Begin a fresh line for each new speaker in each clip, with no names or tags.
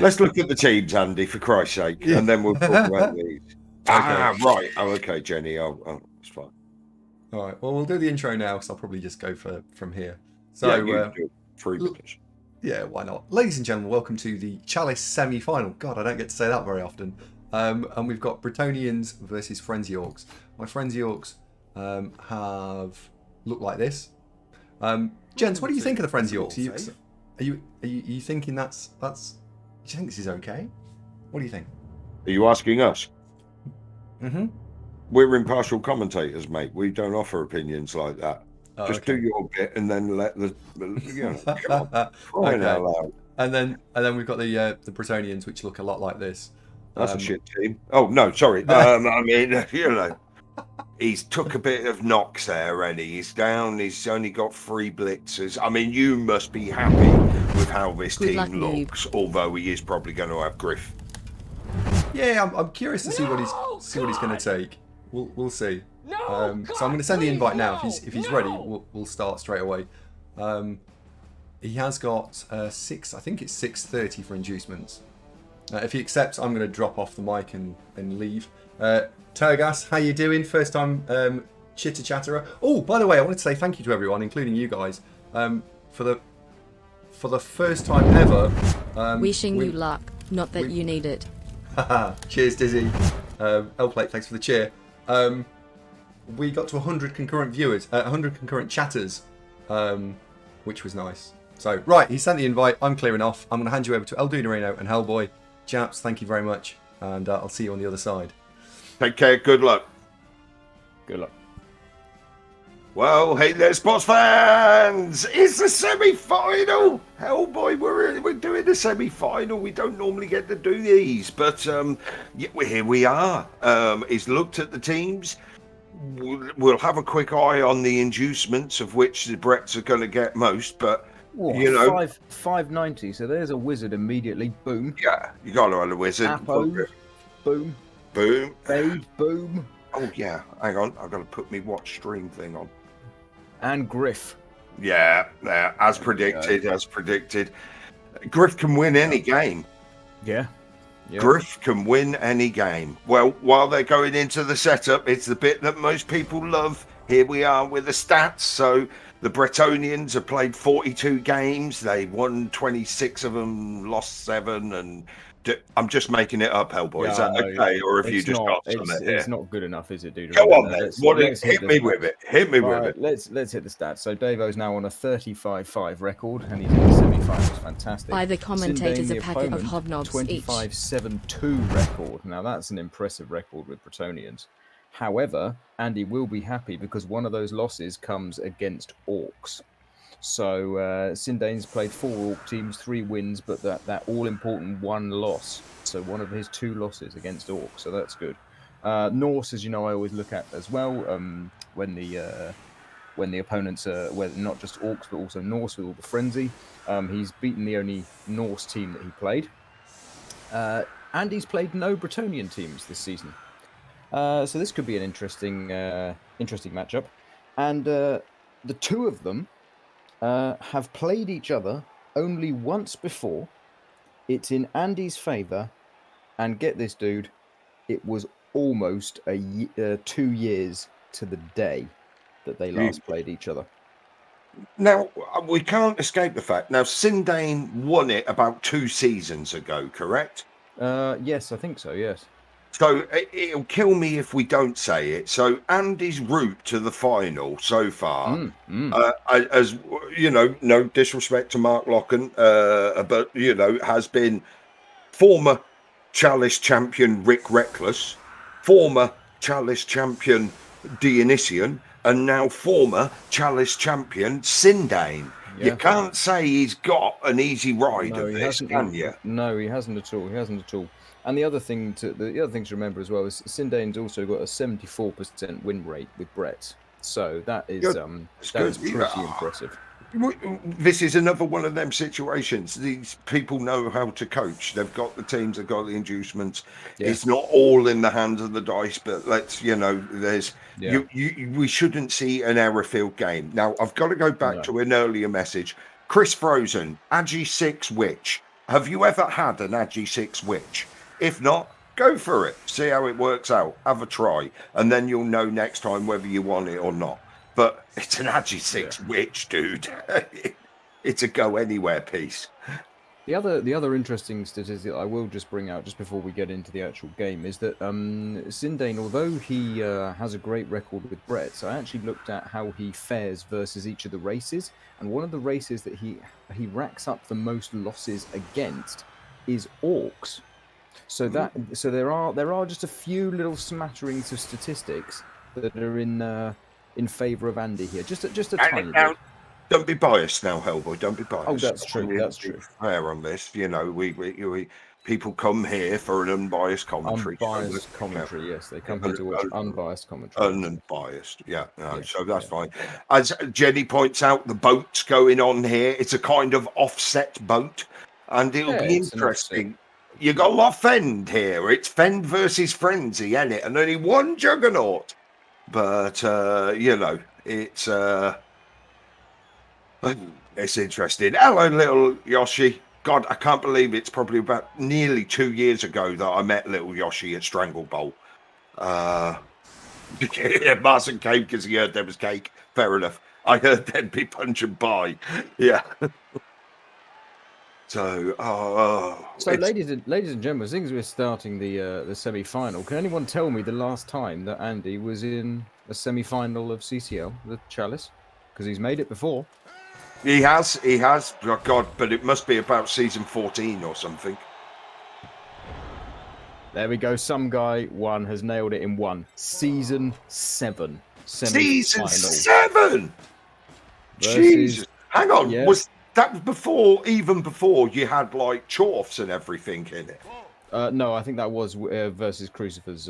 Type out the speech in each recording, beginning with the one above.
Let's look at the teams, Andy, for Christ's sake, and then we'll talk about these. Right. Oh, okay, Jenny. Oh, it's fine.
All right. Well, we'll do the intro now, because I'll probably just go from here. So,
you do 3 minutes.
Yeah, why not? Ladies and gentlemen, welcome to the Chalice semi-final. God, I don't get to say that very often. And we've got Bretonians versus Frenzy Orcs. My Frenzy Orcs have looked like this. Gents, what do you think of the Frenzy Orcs? Are you thinking that's? Do you think this is okay? What do you think?
Are you asking us?
Mm-hmm.
We're impartial commentators, mate. We don't offer opinions like that. Just
okay.
do your bit and then let the come on, crying out loud.
And then we've got the Bretonians, which look a lot like this.
That's a shit team. Oh no, sorry. I mean, he's took a bit of knocks there, and he's down. He's only got 3 blitzers. I mean, you must be happy with how this team looks, although he is probably going to have Griff.
Yeah, I'm curious to see what he's going to take. We'll see. So I'm going to send the invite now. If he's ready, we'll start straight away. He has got 6. I think it's 6:30 for inducements. If he accepts, I'm going to drop off the mic and leave. Turgas, how you doing? First time chitter chatterer. Oh, by the way, I wanted to say thank you to everyone, including you guys, for the first time ever.
Wishing you luck, not that you need it.
Cheers, Dizzy. L-Plate, thanks for the cheer. We got to 100 concurrent viewers, 100 concurrent chatters, which was nice. So, right, he sent the invite. I'm clearing off. I'm going to hand you over to El Dunerino and Hellboy. Chaps, thank you very much, and I'll see you on the other side.
Take care. Good luck.
Good luck.
Well, hey there, sports fans! It's the semi-final! Hellboy, we're doing the semi-final. We don't normally get to do these, but here we are. He's looked at the teams. We'll have a quick eye on the inducements, of which the Bretts are going to get most, but,
590, so there's a wizard immediately. Boom.
Yeah, you got to have a wizard.
Appos. Boom.
Boom.
Fade. Boom.
Oh, yeah. Hang on. I've got to put my watch stream thing on.
And Griff.
Yeah, as predicted. Griff can win any game.
Yeah.
Griff can win any game. Well, while they're going into the setup, it's the bit that most people love. Here we are with the stats. So the Bretonians have played 42 games. They won 26 of them, lost 7, and I'm just making it up, Hellboy. Is that okay? Or have you just got something here?
It's not good enough, is it, dude?
Go on, then. Hit me with it.
Let's hit the stats. So Davo's now on a 35-5 record, and he's in the semi-finals. Fantastic.
By the commentators, a packet of hobnobs
25-7-2 record. Now that's an impressive record with Bretonians. However, Andy will be happy because one of those losses comes against Orcs. So Sindane's played 4 Orc teams, 3 wins, but that all-important 1 loss. So one of his 2 losses against Orcs, so that's good. Norse, as you know, I always look at as well when the opponents are not just Orcs but also Norse with all the frenzy. He's beaten the only Norse team that he played. And he's played no Bretonian teams this season. So this could be an interesting matchup. And the 2 of them have played each other only once before. It's in Andy's favour, and get this, dude, it was almost 2 years to the day that they last played each other.
Now, we can't escape the fact. Now, Sindane won it about 2 seasons ago, correct?
Yes, I think so, yes.
So it'll kill me if we don't say it. So Andy's route to the final so far, as you know, no disrespect to Mark Locken, but has been former Chalice champion Rick Reckless, former Chalice champion Dionysian, and now former Chalice champion Sindane. Yeah. You can't say he's got an easy ride of this, can you?
No, he hasn't at all. And the other thing to remember as well is Sindane's also got a 74% win rate with Brett. So that is pretty impressive.
This is another one of them situations. These people know how to coach. They've got the teams, they've got the inducements. Yeah. It's not all in the hands of the dice, but we shouldn't see an error-filled game. Now, I've got to go back to an earlier message. Chris Frozen, Agi 6 Witch. Have you ever had an Agi 6 witch? If not, go for it. See how it works out. Have a try. And then you'll know next time whether you want it or not. But it's an Agi 6 witch, dude. It's a go anywhere piece.
The other interesting statistic I will just bring out just before we get into the actual game is that Sindane, although he has a great record with Brett, I actually looked at how he fares versus each of the races, and one of the races that he racks up the most losses against is Orcs. So there are just a few little smatterings of statistics that are in favour of Andy here, just a tiny bit.
Don't be biased now, Hellboy. Don't be biased.
Oh, that's true. That's true.
Fair on this, you know. We people come here for an unbiased commentary.
Unbiased commentary, yes. They come here to watch unbiased commentary.
Unbiased, yeah. No, so that's fine. As Jenny points out, the boat's going on here. It's a kind of offset boat, and it'll be interesting. You got a lot of Fend here. It's Fend versus Frenzy, isn't it? And only one Juggernaut. But you know, it's interesting. Hello, little Yoshi. God, I can't believe it's probably about nearly 2 years ago that I met little Yoshi at Strangle Bowl. Marson came because he heard there was cake. Fair enough. I heard there'd be punch and pie. Yeah. So,
ladies and gentlemen, since we're starting the semi-final, can anyone tell me the last time that Andy was in a semi-final of CCL, the Chalice? Because he's made it before.
He has. Oh, God, but it must be about season 14 or something.
There we go. Some guy has nailed it in one. Season 7.
Season 7? Jesus. Hang on. Yeah. Was that even before you had like Chorfs and everything in it?
No, I think that was versus Crucifer's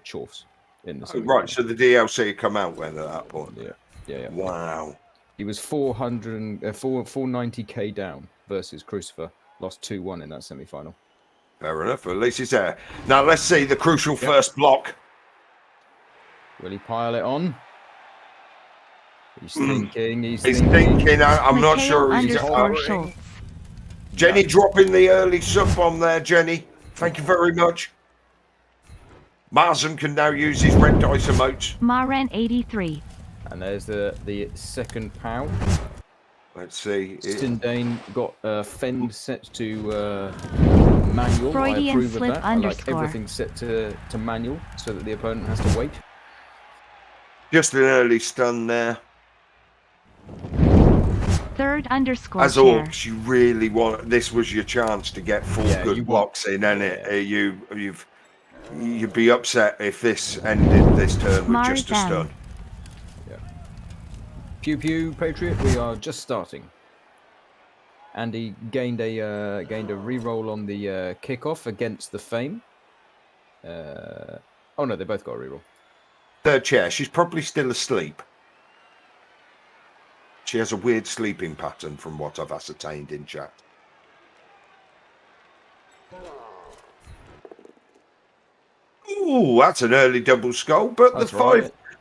Chorfs. In the
right, so the DLC had come out when at that point.
Yeah.
Wow.
He was 490k down versus Crucifer. Lost 2-1 in that semi-final.
Fair enough. At least he's there. Now let's see the crucial first block.
Will he pile it on? He's thinking. He's
thinking. I'm not sure he's. Jenny dropping the early sub bomb there, Jenny. Thank you very much. Marzen can now use his red dice emotes.
Maren 83.
And there's the second POW.
Let's see.
Sindane got Fend set to manual.
Freudian
I approve
slip
of that. I like everything set to manual so that the opponent has to wait.
Just an early stun there.
Third underscore.
As Orcs, you really want. This was your chance to get four good blocks in, and you'd be upset if this ended this turn with just a stun.
Pew pew, Patriot. We are just starting. Andy gained a reroll on the kickoff against the Fame. Oh no, they both got a reroll.
Third chair. She's probably still asleep. She has a weird sleeping pattern, from what I've ascertained in chat. Ooh, that's an early double skull, but that's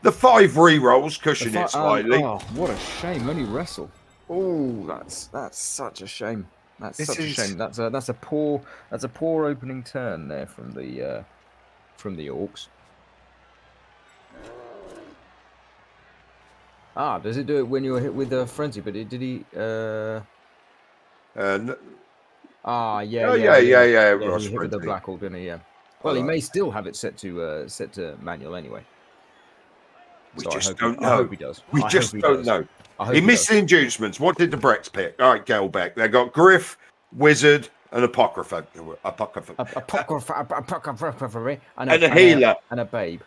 the five re-rolls cushion it slightly.
Oh, what a shame! Only wrestle. Oh, that's such a shame. That's such a shame. That's a poor opening turn there from the Orcs. Ah, does it do it when you're hit with a frenzy? But did he?
No.
Ah, yeah.
Oh,
yeah.
He
hit with the black hole, didn't he? Yeah. Well, he may still have it set to manual anyway.
We just don't know.
I hope he does.
We just don't know. He missed the inducements. What did the Brecks pick? All right, Gelbeck. They got Griff, Wizard, and Apocrypha.
Apocrypha, and
a healer.
And a babe.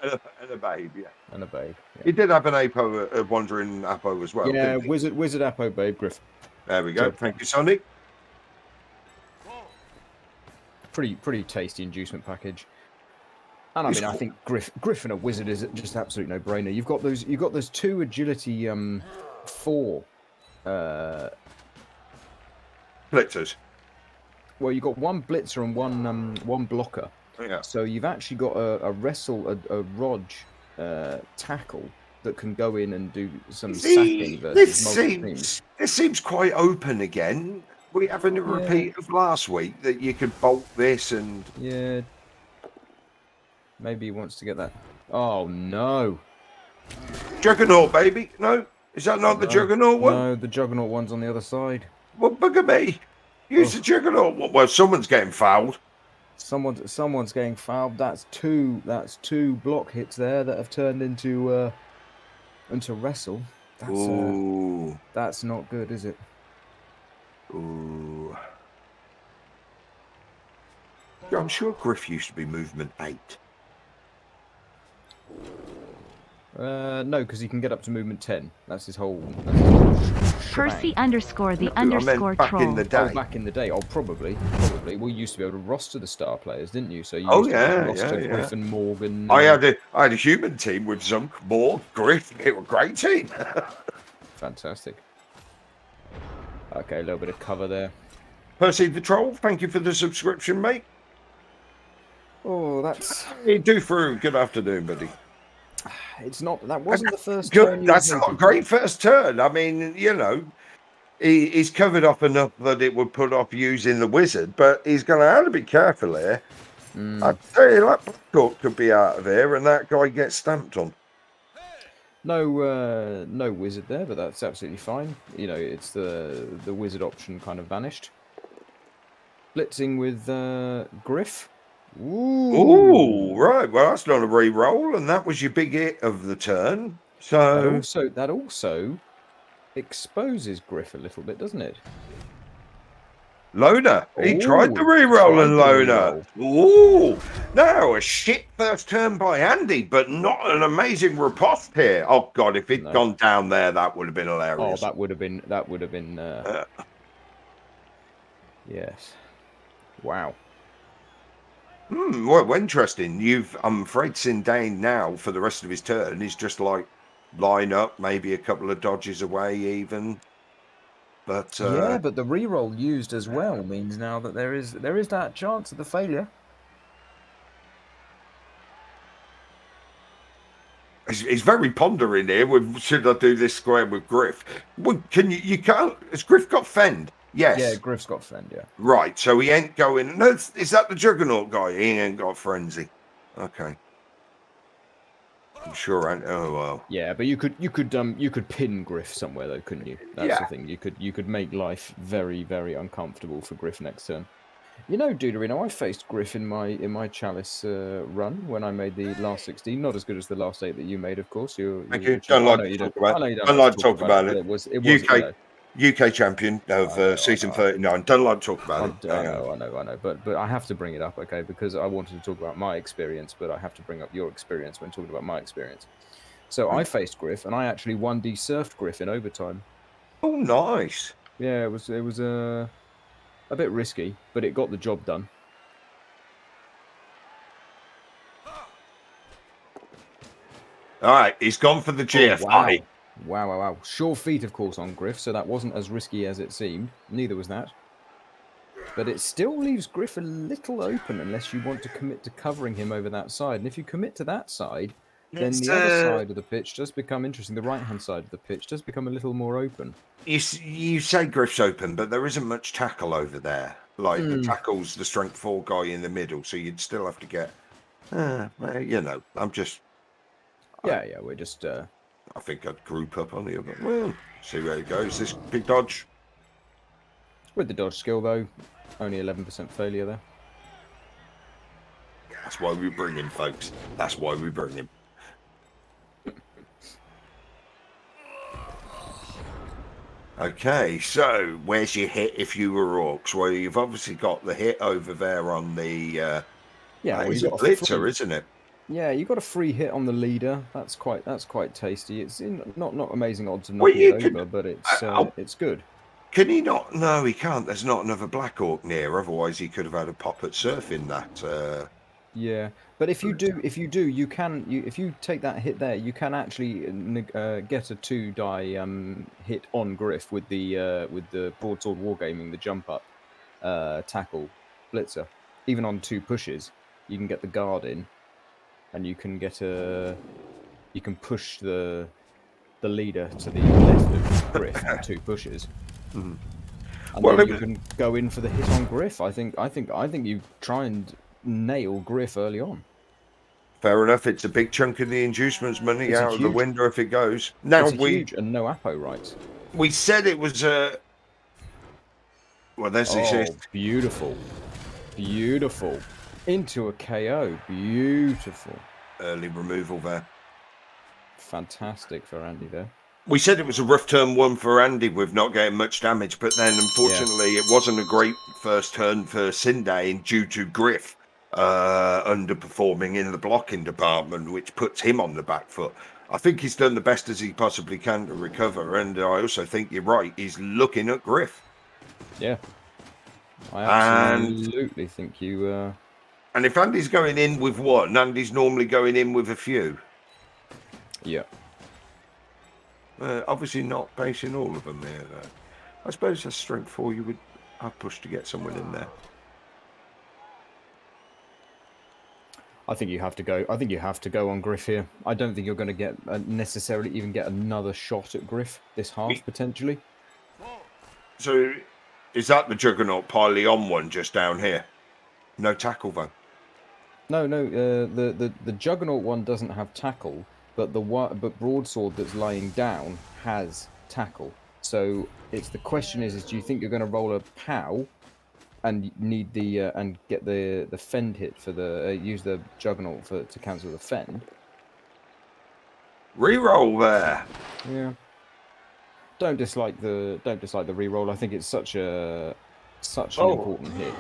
And a babe, yeah.
And a babe. Yeah.
He did have an Apo, a wandering Apo as well.
Yeah, Wizard Apo, babe, Griff.
There we go. Thank you, Sonny.
Pretty tasty inducement package. And I mean, I think Griff and a Wizard is just absolute no-brainer. You've got those two agility 4
blitzers.
Well, you've got one blitzer and one blocker.
Yeah.
So you've actually got a wrestle, a Rog tackle that can go in and do some sacking versus multiple teams.
This seems quite open again. we having a repeat of last week that you could bolt this and...
Yeah. Maybe he wants to get that. Oh, no.
Juggernaut, baby. No? Is that not the Juggernaut one?
No, the Juggernaut one's on the other side.
Well, bugger me. Use the Juggernaut one. Well, someone's getting fouled.
Someone's getting fouled. That's two block hits there that have turned into wrestle. That's not good, is it?
Ooh. I'm sure Griff used to be movement 8.
No, because he can get up to movement 10. That's his whole.
Percy _ the
I meant
_troll.
back in the day.
Oh, back in the day. Oh, probably. Well, you used to be able to roster the star players, didn't you? So you
Oh,
used to
yeah,
roster
yeah,
Griff and Morgan.
I had a human team with Zunk, Morg, Griff. It was a great team.
Fantastic. Okay, a little bit of cover there.
Percy the Troll, thank you for the subscription, mate.
Oh, that's.
You do through. Good afternoon, buddy.
It's not. That wasn't the first
Good.
turn.
That's not a great first turn. I mean, you know, he's covered up enough that it would put off using the wizard, but he's going to have to be careful here. I'd say that Blackcourt could be out of here, and that guy gets stamped on.
No wizard there, but that's absolutely fine. You know, it's the wizard option kind of vanished. Blitzing with Griff.
Ooh, right. Well, that's not a re-roll, and that was your big hit of the turn. So
that also exposes Griff a little bit, doesn't it?
Loner. He tried the re-roll and Loner. Ooh. Now, a shit first turn by Andy, but not an amazing riposte here. Oh, God, if it'd gone down there, that would have been hilarious.
Oh, that would have been... yes. Wow.
Well, interesting. I'm afraid Sindane now, for the rest of his turn, is just like line up, maybe a couple of dodges away even. But
yeah, but the reroll used as well means now that there is that chance of the failure.
He's very pondering here. Should I do this square with Griff? Well, you can't. Has Griff got fend? Yes.
Yeah, Griff's got fend. Yeah.
Right. So he ain't going. No, is that the Juggernaut guy? He ain't got frenzy. Okay. I'm sure. Oh well.
Yeah, but you could pin Griff somewhere though, couldn't you? That's the thing. You could make life very, very uncomfortable for Griff next turn. You know, Duderino, I faced Griff in my Chalice run when I made the last 16. Not as good as the last 8 that you made, of course.
Thank you. Don't like to talk about it.
It was
UK champion of season 39. Don't like to talk about it.
I know. But I have to bring it up, okay? Because I wanted to talk about my experience, but I have to bring up your experience when talking about my experience. So I faced Griff, and I actually 1D surfed Griff in overtime.
Oh, nice.
Yeah, it was a bit risky, but it got the job done.
All right, he's gone for the GFI.
Oh, wow. Sure feet, of course, on Griff, so that wasn't as risky as it seemed. Neither was that. But it still leaves Griff a little open unless you want to commit to covering him over that side. And if you commit to that side, then the other side of the pitch does become interesting. The right-hand side of the pitch does become a little more open.
You say Griff's open, but there isn't much tackle over there. Like, the tackle's the strength 4 guy in the middle, so you'd still have to get... you know, I'm just...
Yeah, we're just...
I think I'd group up on the other. Well, see where it goes. This big dodge.
With the dodge skill, though, only 11% failure there.
That's why we bring him, folks. That's why we bring him. Okay, so where's your hit if you were Orcs? Well, you've obviously got the hit over there on the... it's a blitzer, isn't it?
Yeah, you got a free hit on the leader. That's quite tasty. It's not amazing odds of knocking it over, but it's good.
Can he not? No, he can't. There's not another Black Orc near. Otherwise, he could have had a pop at surfing that.
Yeah, but if you do, if you take that hit there, you can actually get a 2-die hit on Griff with the broadsword wargaming, the jump up tackle blitzer. Even on 2 pushes, you can get the guard in. And you can push the leader to the left of Griff on 2 pushes.
Mm-hmm.
and
Well,
then you can go in for the hit on Griff. I think you try and nail Griff early on.
fair enough. It's a big chunk of the inducements money
It's
out of the
huge.
window if it goes. Now
It's huge and no Apo rights.
we said it was a. Well, there's the
Oh,
assist.
beautiful, beautiful, into a KO. Beautiful,
Early removal there.
fantastic for Andy there.
We said it was a rough turn one for Andy with not getting much damage, but then unfortunately it wasn't a great first turn for Sindane due to Griff underperforming in the blocking department, which puts him on the back foot. I think he's done the best as he possibly can to recover, and I also think you're right. He's looking at Griff.
Yeah, I absolutely think you.
And if Andy's going in with one, Andy's normally going in with a few.
Yeah.
Obviously not basing all of them there, though. I suppose that's strength 4 you would have pushed to get someone in there.
I think you have to go. I think you have to go on Griff here. I don't think you're going to get necessarily even get another shot at Griff this half potentially.
So, is that the Juggernaut piling on one just down here? No tackle though.
No. The Juggernaut one doesn't have tackle, but but Broadsword that's lying down has tackle. So it's the question is do you think you're going to roll a POW and need the and get the fend hit for the use the Juggernaut to cancel the fend?
Reroll there.
Yeah. Don't dislike the reroll. I think it's such an important hit.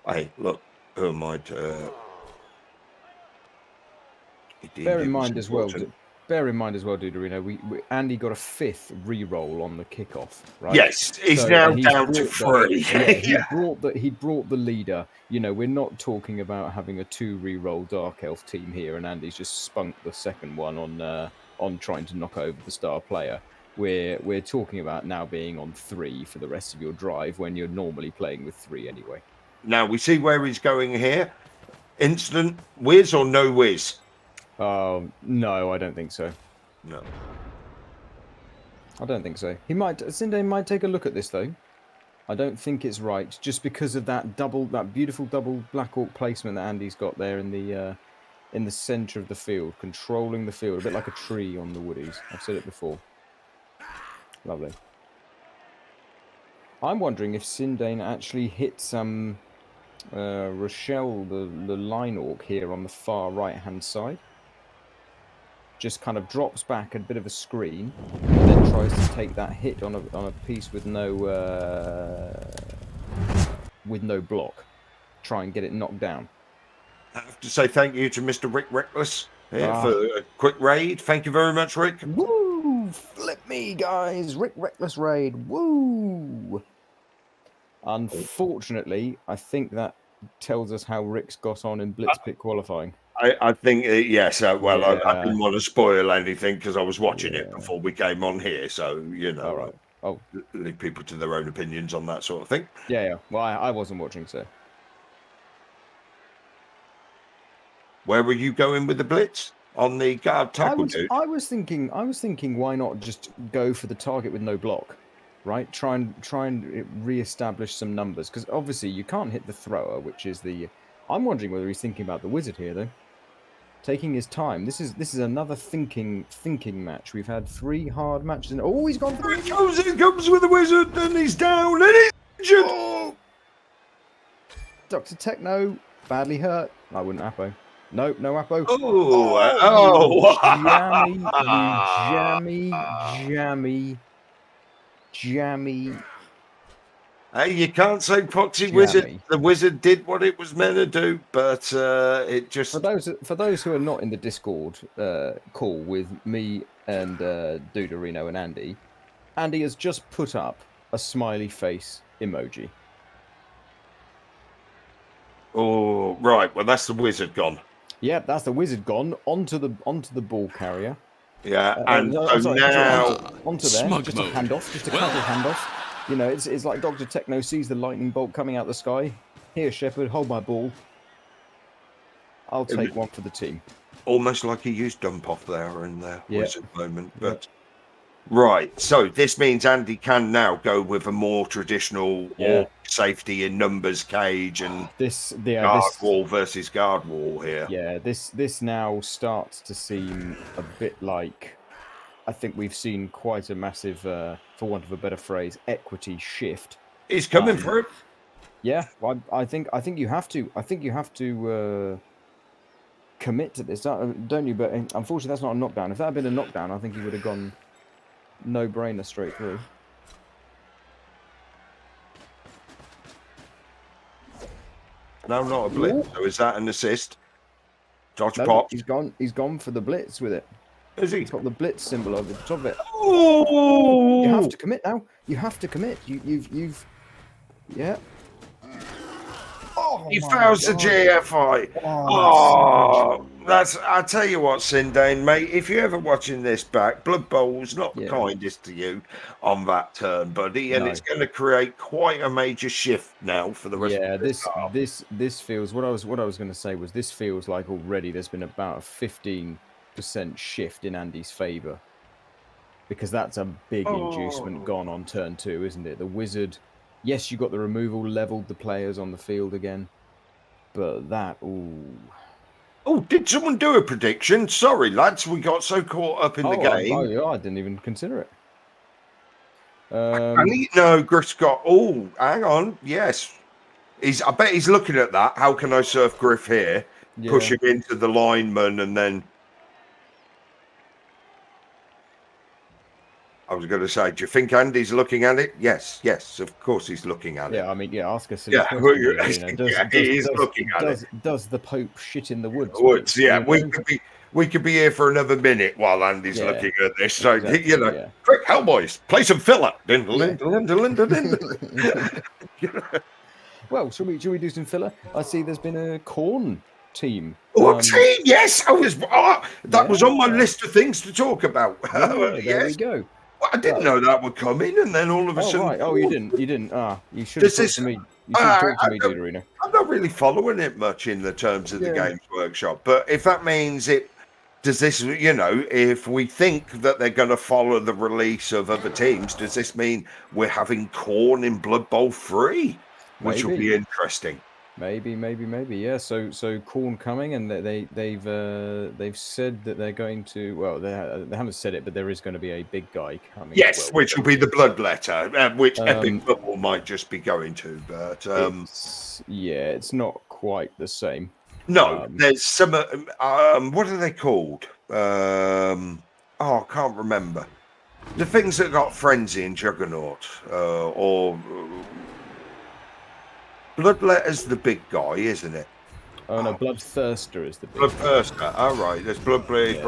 Hey, look, who might.
Bear in mind as well, Duderino, Andy got a 5th re-roll on the kickoff, right?
Yes, he's now down to 3.
He brought the leader. You know, we're not talking about having a 2 re-roll Dark Elf team here, and Andy's just spunked the second one on trying to knock over the star player. We're talking about now being on 3 for the rest of your drive when you're normally playing with 3 anyway.
Now we see where he's going here. Instant whiz or no whiz?
No, I don't think so.
No.
I don't think so. Sindane might take a look at this though. I don't think it's right, just because of that beautiful double Black Orc placement that Andy's got there in the centre of the field, controlling the field, a bit like a tree on the woodies. I've said it before. Lovely. I'm wondering if Sindane actually hits Rochelle, the line orc here on the far right-hand side. Just kind of drops back a bit of a screen, and then tries to take that hit on a piece with no block. Try and get it knocked down.
I have to say thank you to Mr. Rick Reckless here for a quick raid. Thank you very much, Rick.
Woo! Flip me, guys! Rick Reckless raid. Woo! Unfortunately, I think that tells us how Rick's got on in Blitzpit qualifying.
I think, yes. I didn't want to spoil anything because I was watching it before we came on here. So, you know,
all right.
Leave people to their own opinions on that sort of thing.
Yeah. Well, I wasn't watching, so.
Where were you going with the blitz? On the guard tackle, dude?
I was thinking, why not just go for the target with no block, right? Try and re-establish some numbers, because obviously you can't hit the thrower, which is the. I'm wondering whether he's thinking about the wizard here, though. Taking his time. This is another thinking match. We've had 3 hard matches, and he's gone for the wizard.
He comes with the wizard, and he's down, and he's injured.
Oh! Dr. Techno badly hurt. I wouldn't Apo. No Apo. Jammy.
Hey, you can't say Poxy Wizard. The wizard did what it was meant to do, but it just...
For those who are not in the Discord call with me and Duderino and Andy has just put up a smiley face emoji.
Oh, right. Well, that's the wizard gone.
Yeah, that's the wizard gone onto the ball carrier.
Yeah,
now onto there,
Smug
just
mode.
a handoff, just a couple handoff. You know, it's like Dr. Techno sees the lightning bolt coming out the sky. Here, Shepard, hold my ball. I'll take one for the team.
Almost like he used dump off there in the
Yeah.
wizard moment. But right, so this means Andy can now go with a more traditional orc safety in numbers cage and guard wall versus guard wall here.
Yeah, this now starts to seem a bit like, I think we've seen quite a massive, for want of a better phrase, equity shift.
He's coming for it.
Yeah, I think you have to. I think you have to commit to this, don't you? But unfortunately, that's not a knockdown. If that had been a knockdown, I think he would have gone no brainer straight through.
No, not a blitz. So is that an assist? Dodge
No,
pop.
He's gone for the blitz with it.
Is he?
He's got the blitz symbol over the top of it.
Oh!
You have to commit now. You have to commit. You've. Yeah.
He fails the GFI. Oh, that's. I tell you what, Sindane, mate. If you're ever watching this back, Blood Bowl's not the kindest to you on that turn, buddy, and it's going to create quite a major shift now for the rest.
Yeah,
of the
this feels. What I was going to say was this feels like already there's been about a 15% shift in Andy's favour, because that's a big inducement gone on turn 2, isn't it? The wizard. Yes, you got the removal, leveled the players on the field again, but that,
Oh, did someone do a prediction? Sorry, lads, we got so caught up in the game.
I didn't even consider it.
No, Griff's got. Oh, hang on. Yes, I bet he's looking at that. How can I surf Griff here?
Yeah.
Push him into the lineman, and then. I was going to say, do you think Andy's looking at it? Yes, of course he's looking at it.
Yeah, I mean, ask us.
He's looking at it.
Does the Pope shit in the woods?
We could be here for another minute while Andy's looking at this. So quick, Hellboys, play some filler.
Well, shall we do some filler? I see there's been a corn team.
Team, yes, that was on my list of things to talk about.
There we go.
Well, I didn't know that would come in, and then all of a sudden.
Right. Oh, you didn't. You should have talked to me. You should talk to me, Deuterino.
I'm not really following it much in the terms of the Games Workshop, but if that means it. Does this, if we think that they're going to follow the release of other teams, does this mean we're having Khorne in Blood Bowl 3? Which will be interesting.
Maybe, yeah. So Khorne coming, and they've said that they're going to. Well, they haven't said it, but there is going to be a big guy coming.
Yes, which will be the Bloodletter, which Epic Football might just be going to. But
it's not quite the same.
No, there's some. What are they called? I can't remember. The things that got Frenzy and Juggernaut, or. Bloodletter's the big guy, isn't it?
Oh no, Bloodthirster is the big
Bloodthirster. All right, there's Bloodblade,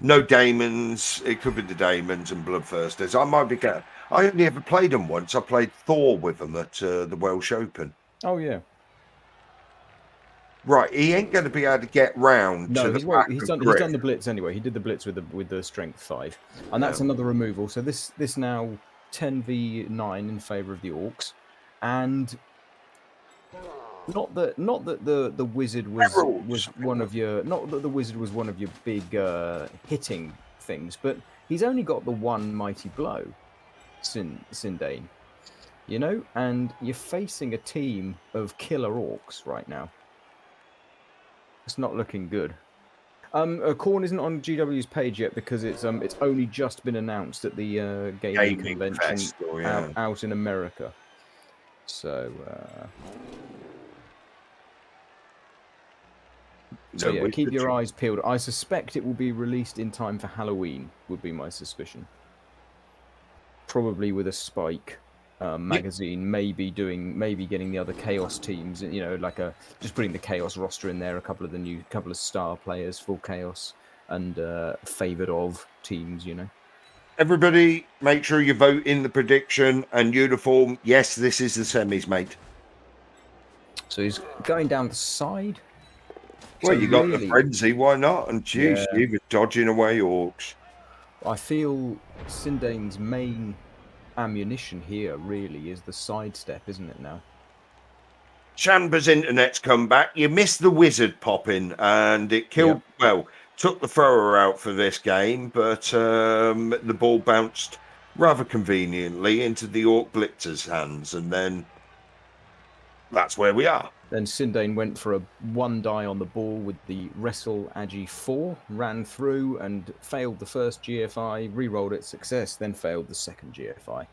no Daemons. It could be the Daemons and Bloodthirsters. I might be getting. I only ever played them once. I played Thor with them at the Welsh Open.
Oh yeah.
Right, he ain't going to be able to get round to the back.
He's done the blitz anyway. He did the blitz with the strength 5, and that's another removal. So this now 10v9 in favour of the Orcs, and. Not that the wizard was one of your big hitting things, but he's only got the one mighty blow, Sindane, and you're facing a team of killer orcs right now. It's not looking good. Khorne isn't on GW's page yet because it's only just been announced at the gaming convention out in America. So. So keep your eyes peeled. I suspect it will be released in time for Halloween, would be my suspicion. Probably with a Spike magazine, maybe getting the other Chaos teams, just putting the Chaos roster in there, a couple of star players for Chaos and favoured of teams,
Everybody, make sure you vote in the prediction and uniform. Yes, this is the semis, mate.
So he's going down the side.
Well, you got the frenzy, why not? And geez, he was dodging away Orcs.
I feel Sindane's main ammunition here really is the sidestep, isn't it now?
Shanba's internet's come back. You missed the wizard popping, and it killed.
Yep.
Well, took the thrower out for this game, but the ball bounced rather conveniently into the Orc Blitzer's hands, and then that's where we are.
Then Sindane went for a 1 die on the ball with the Wrestle Agi 4, ran through and failed the first GFI, re-rolled it, success, then failed the second GFI.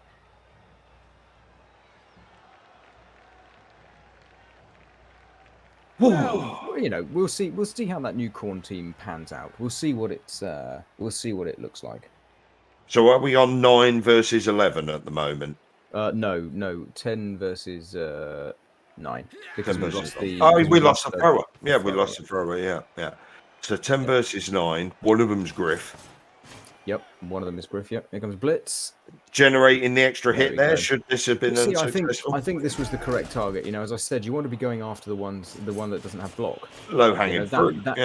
Well, you know, we'll see how that new Khorne team pans out. We'll see what it looks like.
So are we on 9 versus 11 at the moment?
No, 10 versus 9. Because we lost the...
we lost the thrower. Yeah, we lost the thrower, yeah. So 10 versus 9. One of them's Griff.
Yep, one of them is Griff. Yep, here comes Blitz.
Generating the extra hit there. Should this have been unsuccessful?
I think this was the correct target. You know, as I said, you want to be going after the one that doesn't have block.
Low hanging fruit.
That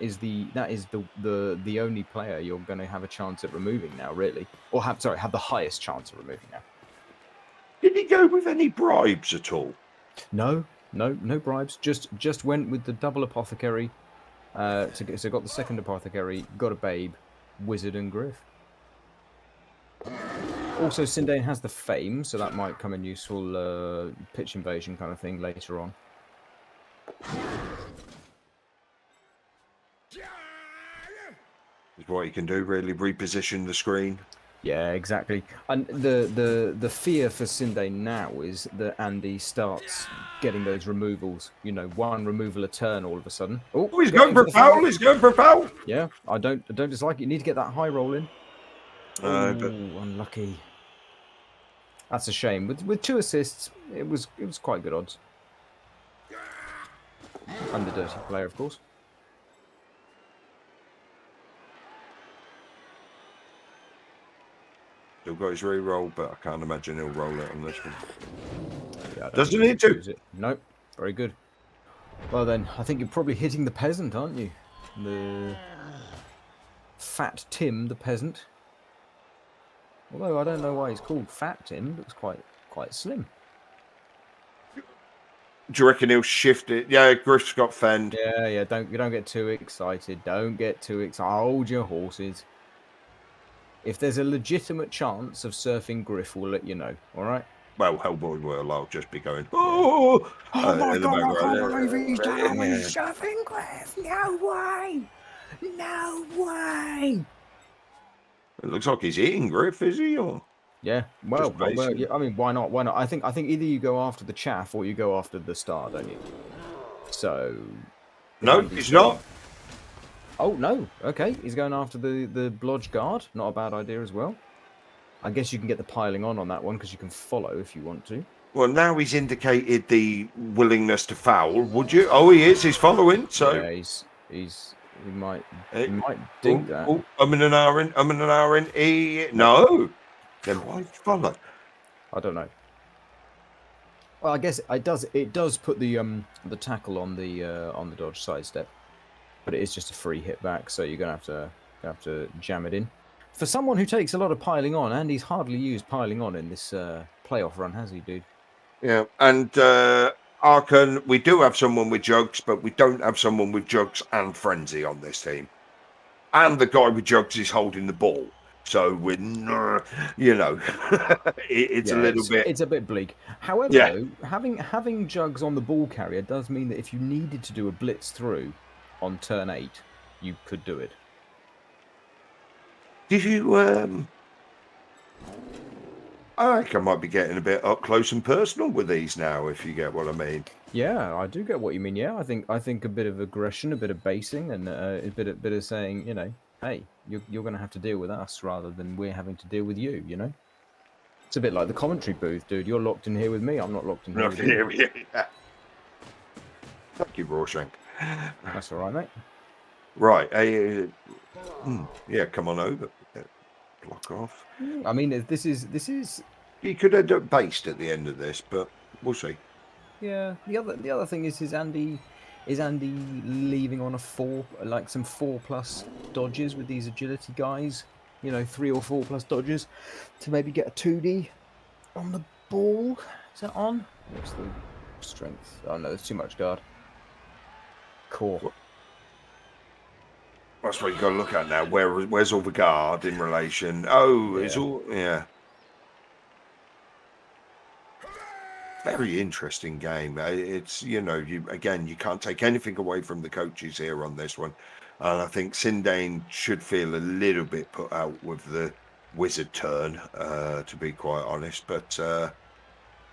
is the only player you're going to have a chance at removing now, really, or have the highest chance of removing now.
Did he go with any bribes at all?
No bribes. Just went with the double apothecary. So got the second apothecary, got a babe, wizard and Griff. Also, Sindane has the fame, so that might come in useful pitch invasion kind of thing later on.
Is what you can do, really reposition the screen.
Yeah, exactly. And the fear for Sindane now is that Andy starts getting those removals. You know, one removal a turn all of a sudden.
Oh, he's going for foul. He's going for foul.
Yeah, I don't dislike it. You need to get that high roll in.
But...
unlucky. That's a shame. With 2 assists, it was quite good odds. And the dirty player, of course.
Still got his re-roll, but I can't imagine he'll roll it on this one.
Yeah,
doesn't need to.
Nope. Very good. Well then, I think you're probably hitting the peasant, aren't you? The Fat Tim, the peasant. Although I don't know why he's called Fat Tim. Looks quite slim.
Do you reckon he'll shift it? Yeah, Griff's got fend.
Yeah. Don't get too excited. Don't get too excited. Hold your horses. If there's a legitimate chance of surfing Griff, we'll let you know. All right.
Well, Hellboy will. I'll just be going. Oh my God! I can't believe he's
surfing Griff. No way. No way.
It looks like he's eating Griff, is he? Or
yeah. Well, yeah, I mean, why not? Why not? I think either you go after the chaff or you go after the star, don't you? So.
No, he's not.
Oh no. Okay, he's going after the Blodge Guard. Not a bad idea as well. I guess you can get the piling on that one because you can follow if you want to.
Well, now he's indicated the willingness to foul. Would you? Oh, he is. He's following. So
yeah, he might dig that.
Oh, I'm in an hour in. No. Then why follow?
I don't know. Well, I guess it does put the tackle on the dodge sidestep, but it is just a free hit back, so you're gonna have to jam it in. For someone who takes a lot of piling on, Andy's hardly used piling on in this playoff run, has he, dude?
Yeah, and Arkan, we do have someone with jugs, but we don't have someone with jugs and frenzy on this team. And the guy with jugs is holding the ball, so we're, it's a little bit.
It's a bit bleak. However, though, having jugs on the ball carrier does mean that if you needed to do a blitz through on turn 8, you could do it.
Did you? I think I might be getting a bit up close and personal with these now, if you get what I mean.
Yeah, I do get what you mean. Yeah, I think a bit of aggression, a bit of basing, and a bit of saying, hey, you're going to have to deal with us rather than we're having to deal with you. It's a bit like the commentary booth, dude. You're locked in here with me. I'm not locked in here with you.
Yeah. Thank you, Rorschach.
That's all right, mate.
Right. Yeah, come on over. Block off.
I mean, this is.
You could end up based at the end of this, but we'll see.
Yeah. The other thing is Andy leaving on a 4, like some 4+ dodges with these agility guys? 3 or 4+ dodges to maybe get a 2D on the ball. Is that on? What's the strength. Oh no, there's too much guard. Core.
That's what you got to look at now. Where's all the guard in relation? Oh, it's all Very interesting game. It's you can't take anything away from the coaches here on this one, and I think Sindane should feel a little bit put out with the wizard turn, to be quite honest. But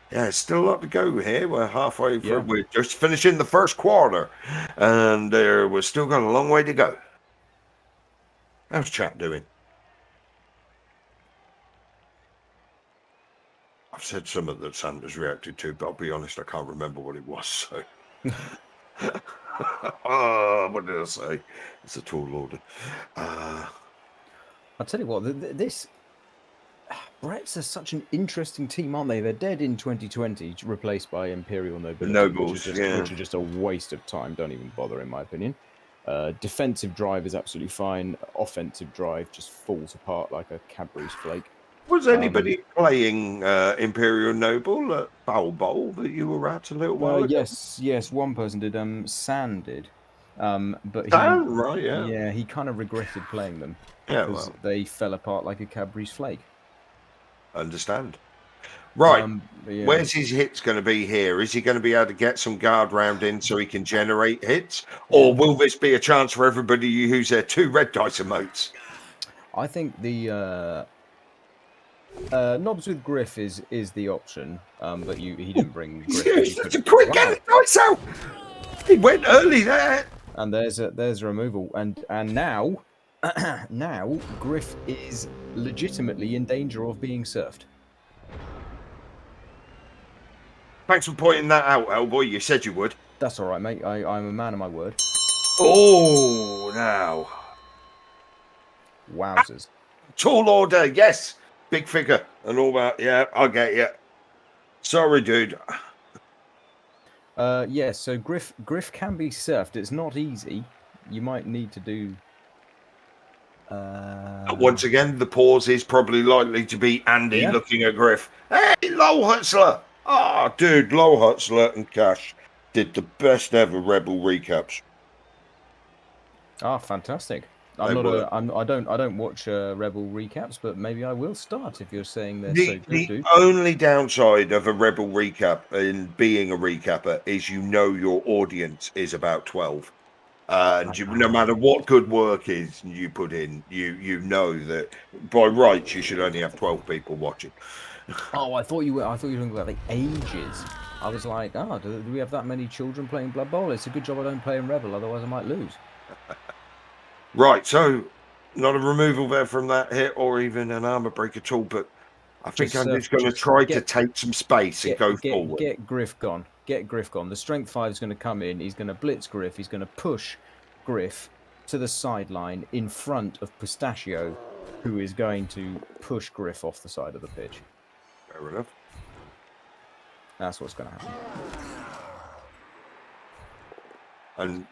it's still a lot to go here. We're halfway through.
Yeah.
We're just finishing the first quarter, and we're still got a long way to go. How's chat doing? I've said something that Sanders reacted to, but I'll be honest, I can't remember what it was. So, what did I say? It's a tall order.
I'll tell you what, this Brits are such an interesting team, aren't they? They're dead in 2020, replaced by Imperial Nobility, which are just a waste of time. Don't even bother, in my opinion. Defensive drive is absolutely fine. Offensive drive just falls apart like a Cadbury's flake.
Was anybody playing Imperial Noble at Foul Bowl that you were at a little while ago?
Yes, one person did. Sam did, but he kind of regretted playing them because they fell apart like a Cadbury's flake.
Understand. Right, where's his hits going to be here? Is he going to be able to get some guard round in so he can generate hits, or will this be a chance for everybody to use their 2 red dice emotes?
I think the knobs with Griff is the option, but he didn't bring Griff.
That's a quick dice out. He went early there.
And there's a removal, and now now Griff is legitimately in danger of being surfed.
Thanks for pointing that out, Hellboy. You said you would.
That's all right, mate. I'm a man of my word.
Oh, now.
Wowzers.
Tall order, yes. Big figure and all that. Yeah, I'll get you. Sorry, dude.
So Griff can be surfed. It's not easy. You might need to do...
Once again, the pause is probably likely to be Andy looking at Griff. Hey, Low Hutzler! Oh, dude, Low Hutzler and Cash did the best ever Rebel recaps.
Ah, fantastic. I don't watch Rebel recaps, but maybe I will start if you're saying they're so good.
The only downside of a Rebel recap in being a recapper is your audience is about 12. No matter what good work is you put in, you know that by rights you should only have 12 people watching.
Oh, I thought you were talking about the ages. I was like, do we have that many children playing Blood Bowl? It's a good job I don't play in Rebel, otherwise I might lose.
Right, so not a removal there from that hit or even an armor break at all, but I think Andy's going to try to take some space and go forward.
Get Griff gone. The strength 5 is going to come in. He's going to blitz Griff. He's going to push Griff to the sideline in front of Pistachio, who is going to push Griff off the side of the pitch.
Fair enough.
That's what's going to happen.
And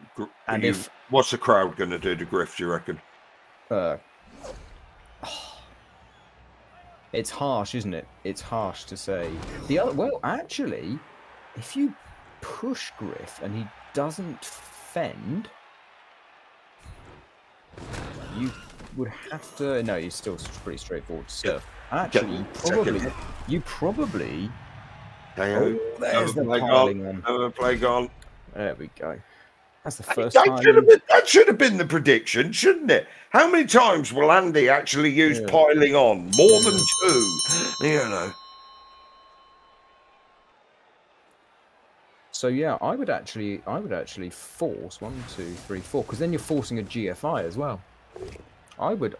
what's the crowd going to do to Griff, do you reckon?
It's harsh, isn't it? It's harsh to say. Actually, if you push Griff and he doesn't fend, you would have to... No, he's still pretty straightforward to serve. Actually, you probably...
there's
the piling on.
Another play gone.
There we go. That's the first time.
That should have been the prediction, shouldn't it? How many times will Andy actually use piling on? More than 2,
So I would actually force 1, 2, 3, 4, because then you're forcing a GFI as well. I would.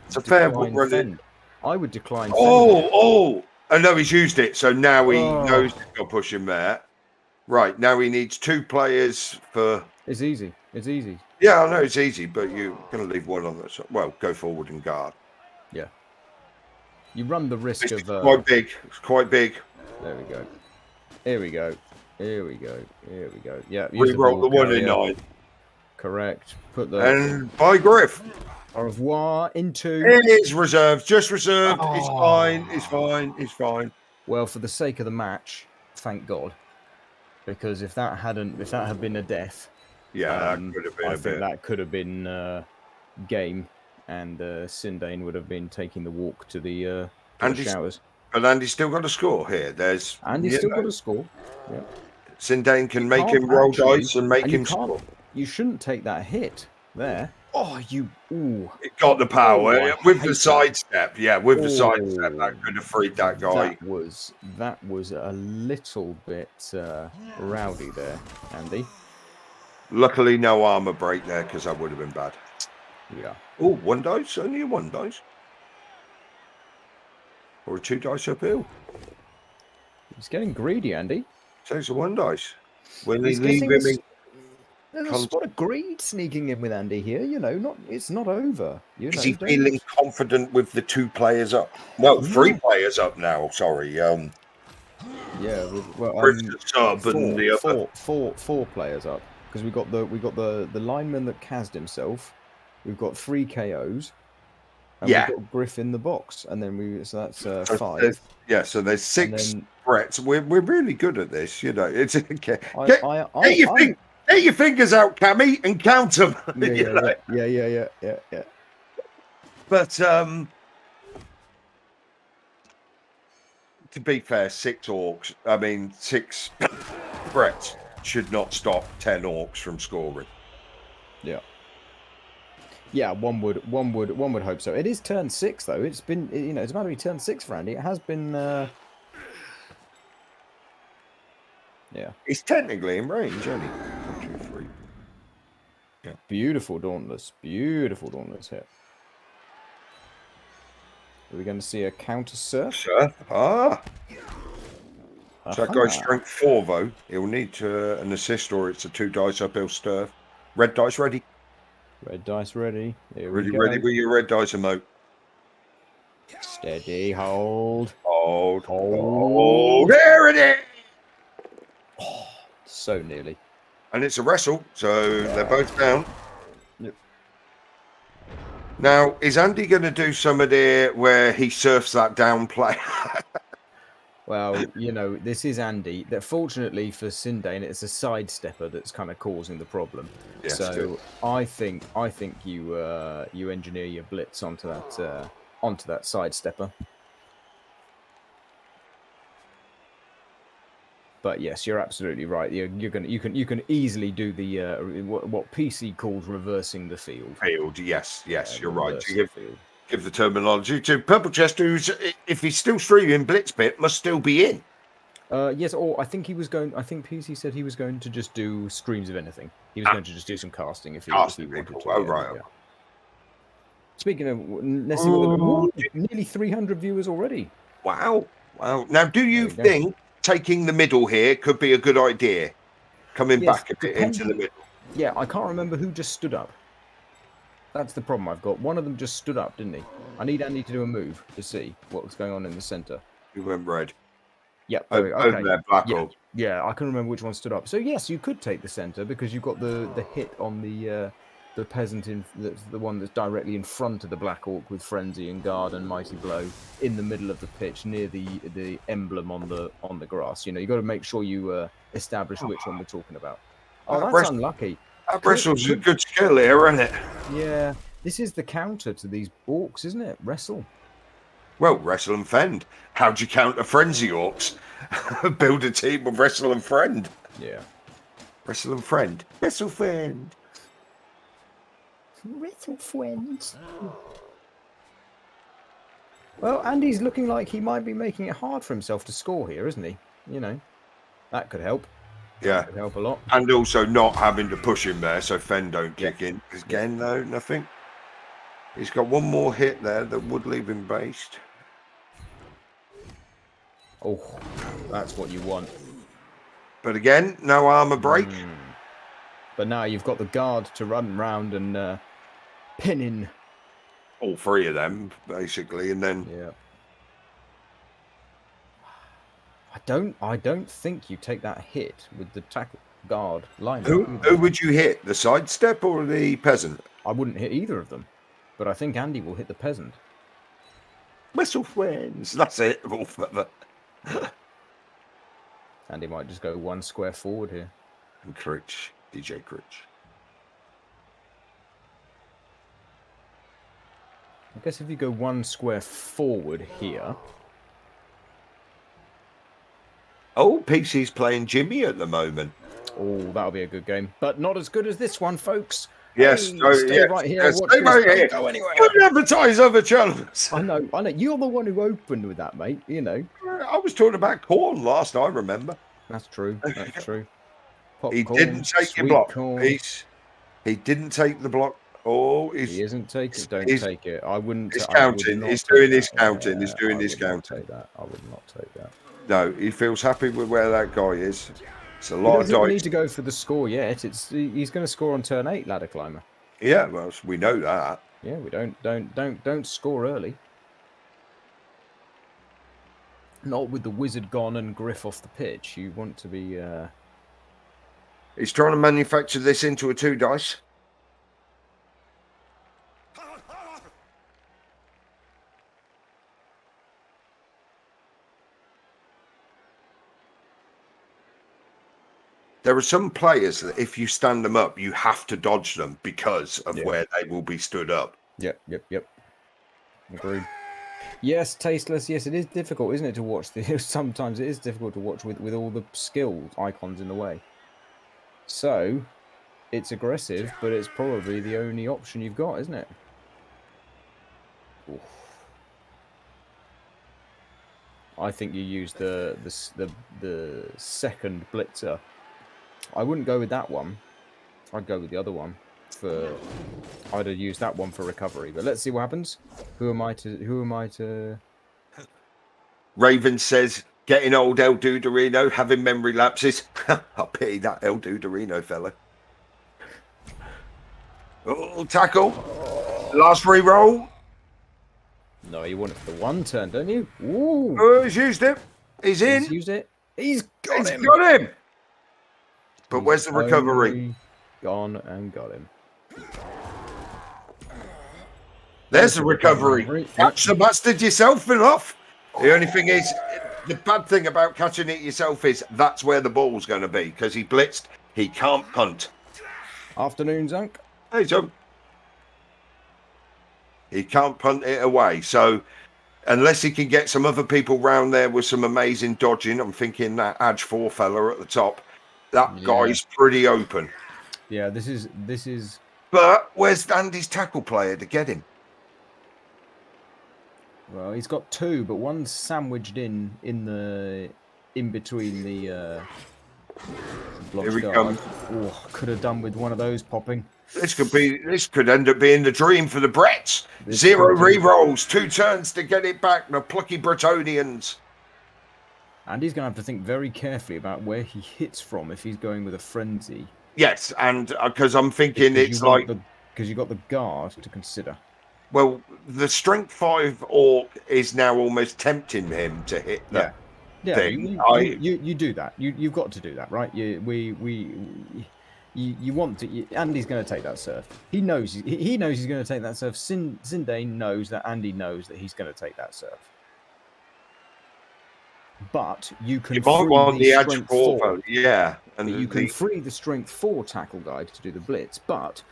It's a fair one.
I would decline.
I know he's used it, so now he knows he'll push him there. Right, now he needs 2 players for...
It's easy.
Yeah, I know it's easy, but you're going to leave one on the side. Well, go forward and guard.
Yeah. You run the risk of...
quite big. It's quite big.
There we go. Here we go. Yeah.
Reroll the 1 in 9.
Correct. Put the...
And by Griff.
Au revoir into...
It is reserved. Just reserved. Oh. It's fine. It's fine. It's fine.
Well, for the sake of the match, thank God. Because if that had been a death,
Yeah, that could have been
I
a
think
bit.
that could have been game, and Sindane would have been taking the walk to the
Andy's,
showers.
but Andy's still got a score here. There's,
And he's still got a score. Yeah.
Sindane can
You
make
can't
him roll
actually,
dice and make
and
him score.
you shouldn't take that hit there. Oh, ooh.
It got the power
Oh, I
with the
hate that.
sidestep. Yeah, with the sidestep,
Oh,
that could have freed that guy.
That was a little bit rowdy there, Andy.
Luckily, no armor break there because that would have been bad.
Yeah.
Oh, one dice, only a one dice, or a two dice uphill.
He's getting greedy, Andy.
So it's a one dice. Will he
He's
leave
getting
him in?
There's a spot of greed sneaking in with Andy here. You know, it's not over. You
Is
know,
he feeling confident with the two players up? Well, three players up now. Sorry.
Yeah,
Chris the sub and the other.
four players up because we got the lineman that cased himself. We've got 3 KOs, and
Yeah.
we've got Griff in the box, and then so that's
So
5.
so there's 6
then,
threats. We're really good at this. You know, it's okay. Get your fingers out, Cammy, and count them.
Yeah.
But to be fair, 6 orcs. I mean, 6 threats should not stop 10 orcs from scoring.
Yeah. Yeah, one would hope so. It is turn 6 though. It's been it's about to be turn 6 for Andy. It has been. Yeah.
He's technically in range, only 1, 2, 3. Yeah.
Beautiful Dauntless hit. Are we going to see a counter surf?
Surf. So that guy's strength 4 though. He'll need an assist, or it's a 2 dice uphill surf. Red dice ready.
Red dice ready. Here we go.
Ready with your red dice emote.
Steady, hold.
There it is.
Oh, so nearly.
And it's a wrestle, so they're both down.
Yep.
Now, is Andy going to do some of it where he surfs that down play?
Well, this is Andy. That fortunately for Sindane, it's a sidestepper that's kind of causing the problem.
Yes,
so I think you engineer your blitz onto that sidestepper. But yes, you're absolutely right. You can easily do the what PC calls reversing the field.
Yes, you're right. To give the terminology to Purple Chest, who's, if he's still streaming, Blitzbit must still be in.
Yes, or I think PC said he was going to just do streams of anything. He was going to just do some casting if he wanted to.
Oh, right.
Yeah. Speaking of, nearly 300 viewers already.
Wow. Now, do you think taking the middle here could be a good idea? Coming back a bit into the middle.
Yeah, I can't remember who just stood up. That's the problem I've got. One of them just stood up, didn't he? I need Andy to do a move to see what's going on in the centre.
Who went red?
Yep.
Over there, Black Orc.
Yeah, I can remember which one stood up. So yes, you could take the centre because you've got the hit on the peasant the one that's directly in front of the Black Orc with Frenzy and Guard and Mighty Blow in the middle of the pitch near the emblem on the grass. You got to make sure you establish which one we're talking about. Oh, that's unlucky.
That wrestle's a good skill here, isn't it?
Yeah, this is the counter to these orcs, isn't it? Wrestle.
Well, wrestle and fend. How'd you counter frenzy orcs? Build a team of wrestle and friend.
Yeah.
Wrestle and friend. Wrestle friend.
Wrestle friends. Well, Andy's looking like he might be making it hard for himself to score here, isn't he? That could help.
Yeah.
That could help a lot.
And also not having to push him there so Fen don't kick in. Again, though, nothing. He's got one more hit there that would leave him based.
Oh, that's what you want.
But again, no armor break.
But now you've got the guard to run round and pin in.
All 3 of them, basically, and then...
Yeah. I don't think you take that hit with the tackle guard line.
Who would you hit? The sidestep or the peasant?
I wouldn't hit either of them. But I think Andy will hit the peasant.
Whistle friends. That's it.
Andy might just go 1 square forward here.
And Critch, DJ Critch.
I guess if you go 1 square forward here.
Oh, PC's playing Jimmy at the moment.
Oh, that'll be a good game. But not as good as this one, folks.
Yes,
hey, stay right here.
Yes,
watch
stay
this.
right
Don't
here.
go anywhere.
Don't advertise other channels.
I know. You're the one who opened with that, mate. You know.
I was talking about corn last, I remember.
That's true. That's true.
He
Popcorn,
didn't take your
sweet
block.
corn.
He didn't take the block. Oh,
He isn't taking. Don't take it. I wouldn't.
He's
I would
counting.
not
He's
take
doing his
that.
counting. He's doing his
I would not
counting.
take that. I would not take that.
No, he feels happy with where that guy is. It's a
He
lot of
doesn't
dice.
need to go for the score yet. He's going to score on turn 8, ladder climber.
Yeah, well, we know that.
Yeah, we don't score early. Not with the wizard gone and Griff off the pitch. You want to be.
He's trying to manufacture this into a 2 dice. There are some players that if you stand them up, you have to dodge them because of where they will be stood up.
Yep. Agreed. Yes, tasteless. Yes, it is difficult, isn't it, to watch this? Sometimes it is difficult to watch with all the skill icons in the way. So, it's aggressive, but it's probably the only option you've got, isn't it? Oof. I think you use the second blitzer. I wouldn't go with that one. I'd go with the other one. I'd have used that one for recovery. But let's see what happens. Who am I to?
Raven says, getting old El Duderino, having memory lapses. I pity that El Duderino fella. Oh, tackle. Last re-roll.
No, you want it for the 1 turn, don't you? Ooh.
Oh, he's used it. He's in.
He's used it. He's got him.
Got him. But where's the recovery?
Gone and got him.
There's the recovery. Catch the bastard yourself enough. The only thing is, the bad thing about catching it yourself is that's where the ball's going to be because he blitzed. He can't punt.
Afternoon, Zunk.
Hey, Zunk. He can't punt it away. So unless he can get some other people round there with some amazing dodging, I'm thinking that Edge 4 fella at the top, that guy's pretty open.
Yeah, this is.
But where's Andy's tackle player to get him?
Well, he's got 2, but one's sandwiched in between the blocks.
Here we come.
Oh, could have done with one of those popping.
This could end up being the dream for the Bretts. 0 re-rolls, 2 turns to get it back. The plucky Bretonians.
And he's going to have to think very carefully about where he hits from if he's going with a frenzy.
Yes, and because I'm thinking because
you've got the guard to consider.
Well, the strength 5 orc is now almost tempting him to hit that thing.
You do that. You've got to do that, right? You want to. Andy's going to take that surf. He knows he's going to take that surf. Zindane knows that Andy knows that he's going to take that surf. But you can free the strength 4.
Yeah.
And you can free the strength 4 tackle guy to do the blitz. But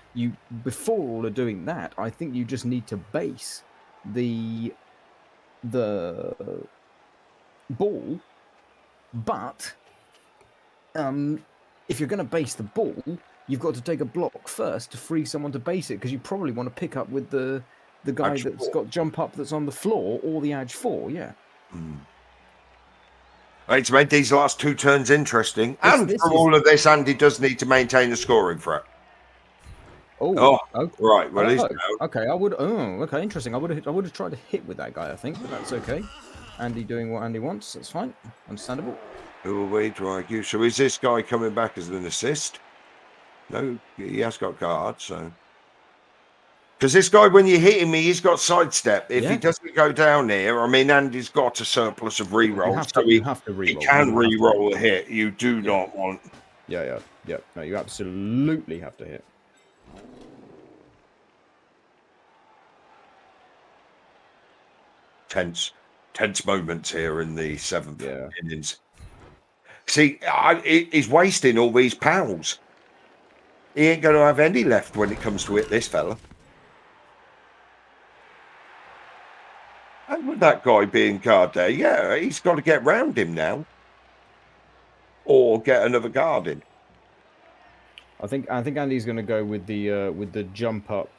before all of doing that, I think you just need to base the ball. But if you're going to base the ball, you've got to take a block first to free someone to base it, because you probably want to pick up with the guy that's got jump up that's on the floor or the edge 4. Yeah.
It's made these last 2 turns interesting. All of this, Andy does need to maintain the scoring threat.
Oh,
right. Well, he's
okay. Okay, interesting. I would have tried to hit with that guy, I think, but that's okay. Andy doing what Andy wants. That's fine. Understandable.
Who will we drag you? So is this guy coming back as an assist? No, he has got guard, so. Because this guy, when you hit him, he's got sidestep. If he doesn't go down here, I mean, Andy's got a surplus of re-rolls, so he can re-roll a hit. You do not want.
Yeah. No, you absolutely have to hit.
Tense moments here in the 7th innings. See, he's wasting all these pals. He ain't going to have any left when it comes to hit this fella. And with that guy being guard there, yeah, he's got to get round him now. Or get another guard in.
I think Andy's going to go with the jump up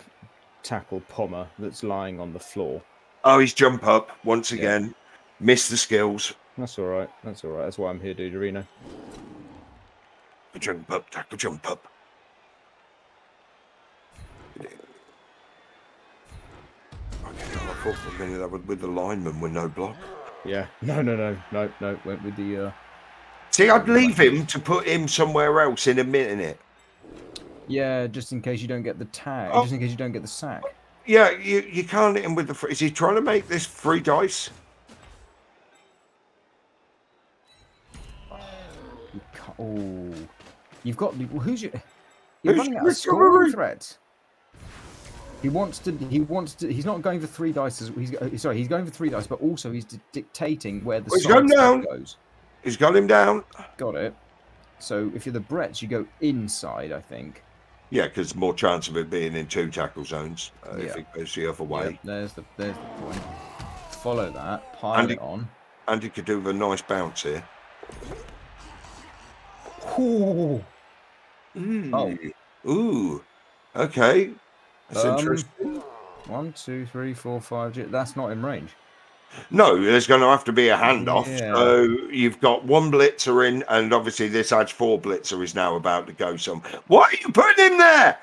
tackle pommer that's lying on the floor.
Oh, he's jump up once again. Yeah. Missed the skills.
That's all right. That's all right. That's why I'm here, Duderino.
Jump up, tackle, jump up. Okay, I thought we were going to that with the lineman with no block.
Yeah. No. Went with the.
See, I'd leave him to put him somewhere else in a minute.
Yeah, just in case you don't get the tag. Just in case you don't get the sack.
Yeah, you can't hit him with the... Is he trying to make this 3 dice?
You've got... Who's your... You're running out of scoring threats. He wants to... He's not going for 3 dice. He's going for 3 dice, but also he's dictating where the side step goes.
He's got him down.
Got it. So if you're the Bretts, you go inside, I think.
Yeah, because more chance of it being in 2 tackle zones if it goes the other way.
Yeah, there's the point. Follow that. Pile it on.
Andy could do a nice bounce here.
Ooh.
Oh. Ooh. Okay. That's interesting.
1, 2, 3, 4, 5. That's not in range.
No, there's going to have to be a handoff. Yeah. So you've got 1 blitzer in, and obviously this Edge 4 blitzer is now about to go some. Why are you putting him there?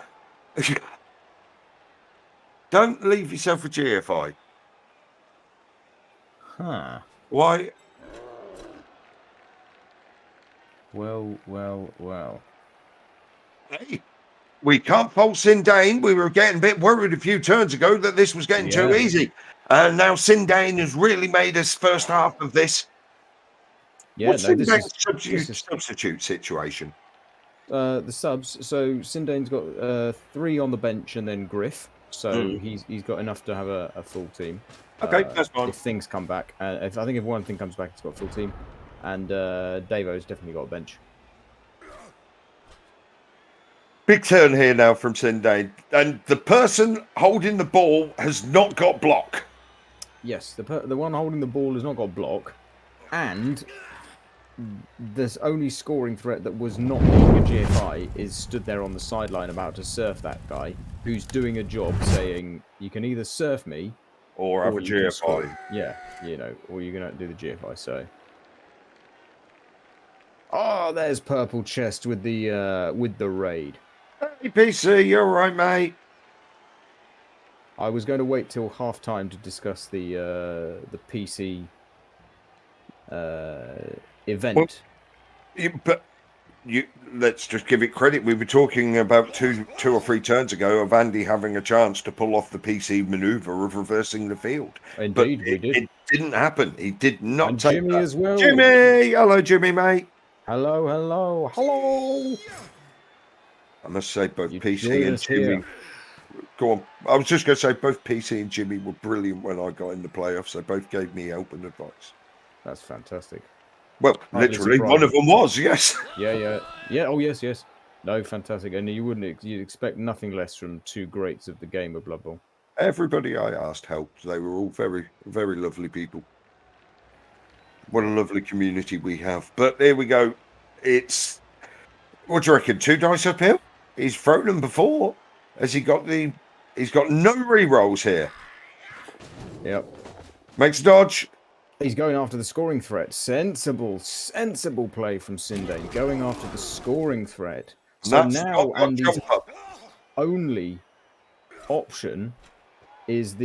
Don't leave yourself a GFI.
Huh.
Why?
Well.
Hey, we can't fault Sindane. We were getting a bit worried a few turns ago that this was getting too easy. And now Sindane has really made us first half of this.
Yeah,
what's Sindane's substitute situation?
The subs. So Sindane's got 3 on the bench and then Griff. So he's got enough to have a full team.
Okay, that's fine.
If things come back, I think if one thing comes back, it's got a full team. And Davo's definitely got a bench.
Big turn here now from Sindane. And the person holding the ball has not got block.
Yes, the one holding the ball has not got block, and there's only scoring threat that was not being a GFI is stood there on the sideline about to surf that guy who's doing a job saying you can either surf me
or have a GFI.
Yeah, or you're gonna do the GFI. So, oh, there's Purple Chest with the raid.
Hey PC, you're all right, mate.
I was going to wait till half time to discuss the PC event.
But let's just give it credit. We were talking about two or 3 turns ago of Andy having a chance to pull off the PC maneuver of reversing the field.
Indeed, we did.
It didn't happen. He did not
and
take
Jimmy
that.
as well.
Jimmy! Hello, Jimmy, mate.
Hello.
I must say both PC and Jimmy... Here. Go on. I was just going to say both PC and Jimmy were brilliant when I got in the playoffs. They both gave me help and advice.
That's fantastic.
Well, literally, one of them was, yes.
Yeah. Oh, yes. No, fantastic. And you'd expect nothing less from 2 greats of the game of Blood Bowl.
Everybody I asked helped. They were all very, very lovely people. What a lovely community we have. But there we go. It's... What do you reckon? 2 dice uphill? He's thrown them before. Has he got the... He's got no re-rolls here.
Yep.
Makes a dodge.
He's going after the scoring threat. Sensible play from Sindane. Going after the scoring threat. So now Andy's only option is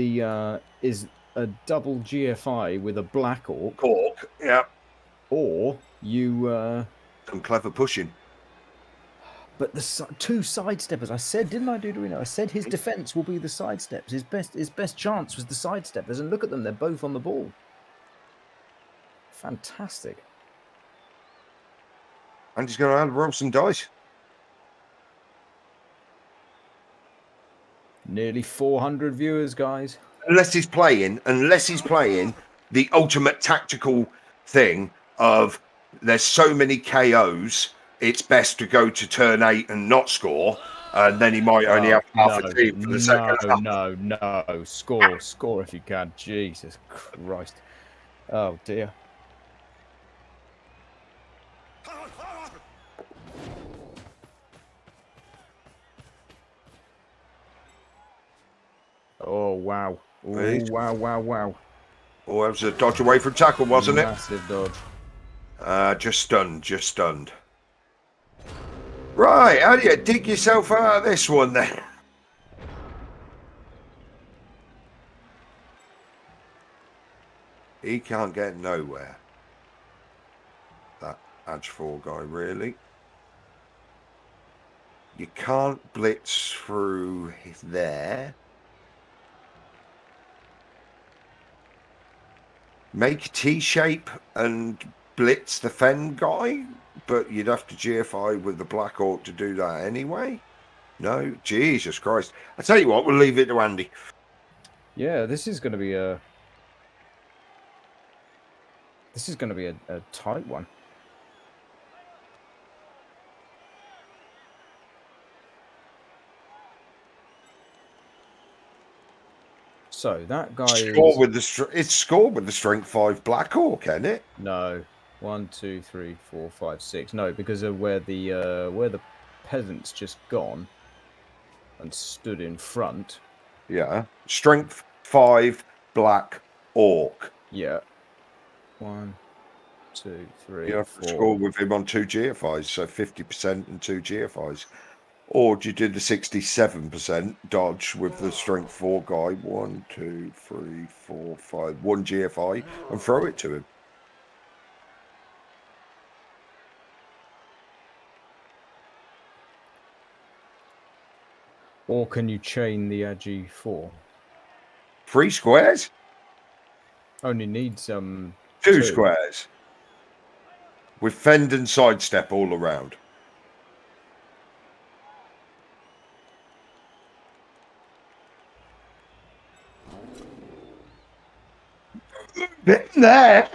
is a double GFI with a black orc.
Yeah.
Or you...
Some clever pushing.
But the 2 sidesteppers, I said, didn't I, Duderino? I said his defense will be the sidesteps. His best chance was the sidesteppers, and look at them, they're both on the ball. Fantastic.
And he's going to roll some dice.
Nearly 400 viewers, guys.
Unless he's playing the ultimate tactical thing of there's so many KOs, it's best to go to turn 8 and not score, and then he might only have half a team for the second half.
No. Score if you can. Jesus Christ. Oh, dear. Oh, wow. Oh, wow.
Oh, that was a dodge away from tackle, wasn't it?
Massive dodge.
Just stunned. Right, how do you dig yourself out of this one then? He can't get nowhere. That Edge 4 guy, really. You can't blitz through there. Make a T-shape and blitz the Fen guy, but you'd have to GFI with the Black Orc to do that anyway. No, Jesus Christ! I tell you what, we'll leave it to Andy.
Yeah, this is going to be a tight one. So that guy
It's scored with the strength 5 Black Orc, isn't it?
No. 1, 2, 3, 4, 5, 6. No, because of where the peasants just gone and stood in front.
Yeah. Strength 5 Black Orc.
Yeah. 1, 2, 3.
You have
4.
to score with him on 2 GFIs, so 50% and 2 GFIs. Or do you do the 67% dodge with the strength 4 guy? 1, 2, 3, 4, 5. 1 GFI and throw it to him.
Or can you chain the Agi 4?
3 squares?
Only needs
2 squares. With fend and sidestep all around. Been there.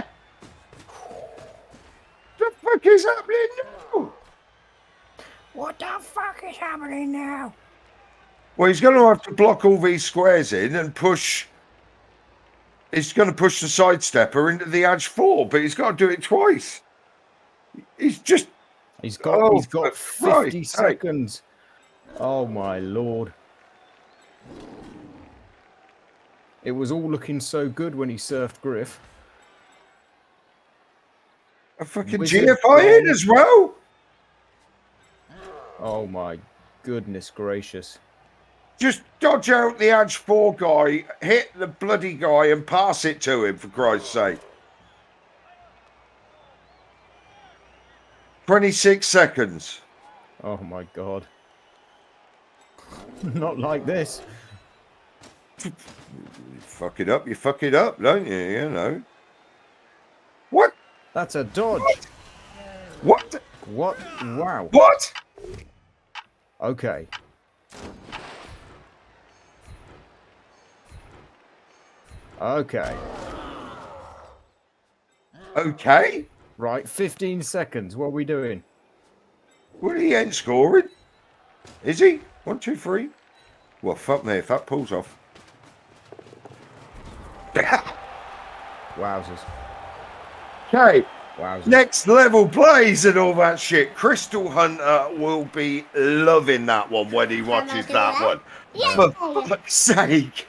The fuck is happening now?
What the fuck is happening now?
Well, he's going to have to block all these squares in and push. He's going to push the sidestepper into the edge 4, but he's got to do it twice. He's got
50 seconds. Oh my lord. It was all looking so good when he surfed Griff.
A fucking GFI in as well.
Oh my goodness gracious.
Just dodge out the edge 4 guy, hit the bloody guy and pass it to him, for Christ's sake. 26 seconds.
Oh my god. Not like this.
You fuck it up, don't you? You know. What?
That's a dodge.
What?
Wow.
What?
Okay.
Okay.
Right, 15 seconds. What are we doing?
Well, he ain't scoring. Is he? 1, 2, 3. Well, fuck me if that pulls off.
Wowzers.
Okay.
Wowzers.
Next level plays and all that shit. Crystal Hunter will be loving that one when he watches that one.
Yeah.
For fuck's sake.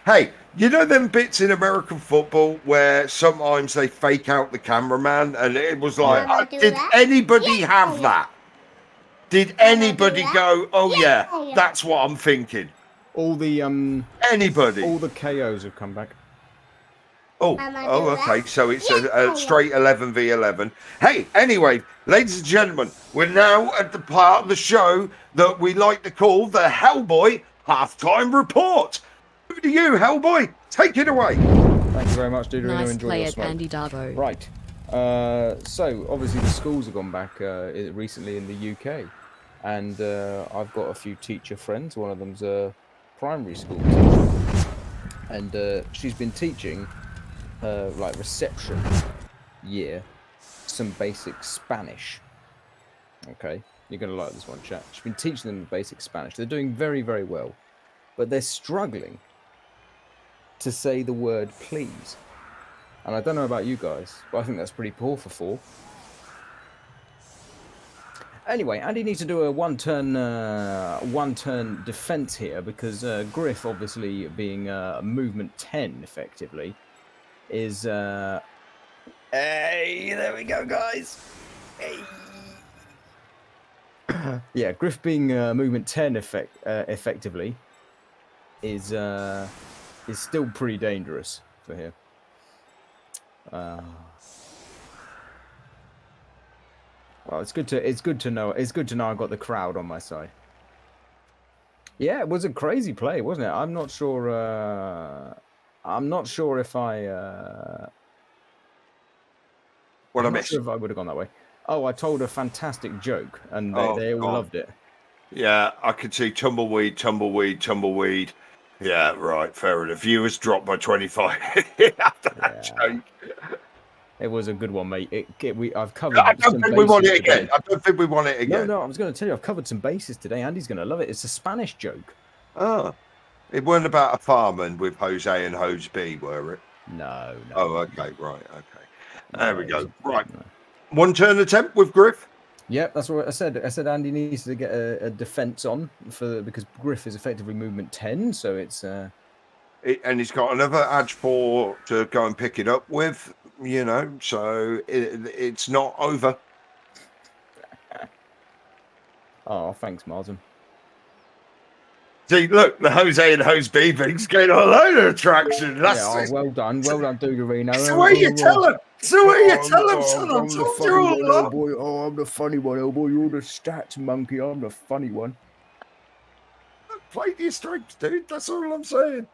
Hey, you know them bits in American football where sometimes they fake out the cameraman and it was like, did anybody have that? Did anybody go, oh yeah, that's what I'm thinking?
All the
Anybody?
all the KOs have come back.
Oh, okay. So it's a straight 11v11. Hey, anyway, ladies and gentlemen, we're now at the part of the show that we like to call the Hellboy Halftime Report. Over to you, Hellboy. Take it away.
Thank you very much, dude.
Nice
Really enjoyed
play
your
at
smoke.
AndyDavo.
Right. So obviously the schools have gone back recently in the UK, and I've got a few teacher friends. One of them's a primary school teacher, and she's been teaching like reception year some basic Spanish. Okay, you're going to like this one, chat. She's been teaching them basic Spanish. They're doing very, very well. But they're struggling to say the word please. And I don't know about you guys, but I think that's pretty poor for 4. Anyway, Andy needs to do a one-turn defense here because Griff, obviously being movement 10 effectively, is... Hey, there we go, guys. Hey. Yeah, Griff being movement 10 effectively is still pretty dangerous for here. Well, it's good to know I got the crowd on my side. Yeah, it was a crazy play, wasn't it? I'm not sure if I
What I
I'm not
missed?
sure if I would have gone that way. Oh, I told a fantastic joke, and they all loved it.
Yeah, I could see tumbleweed. Yeah, right, fair enough. Viewers dropped by 25 after that joke.
It was a good one, mate. I've covered.
I don't think we want it again.
No, I was going to tell you, I've covered some bases today. Andy's going to love it. It's a Spanish joke.
Oh, it weren't about a farming with Jose and Hose B, were it?
No.
Oh, okay, right, okay. There we go. Right, one turn attempt with Griff.
Yep, that's what I said. I said Andy needs to get a defense on because Griff is effectively movement 10, so it's.
And he's got another edge 4 to go and pick it up with, so it's not over.
Oh, thanks, Martin.
See, look, the Jose and Hose B thing's getting a load of traction.
Well done, Dugarino.
So what you tell him? Son, I'm told you all along.
Boy. Oh, I'm the funny one, oh boy. You're the stats monkey. I'm the funny one.
Play to your strengths, dude. That's all I'm saying.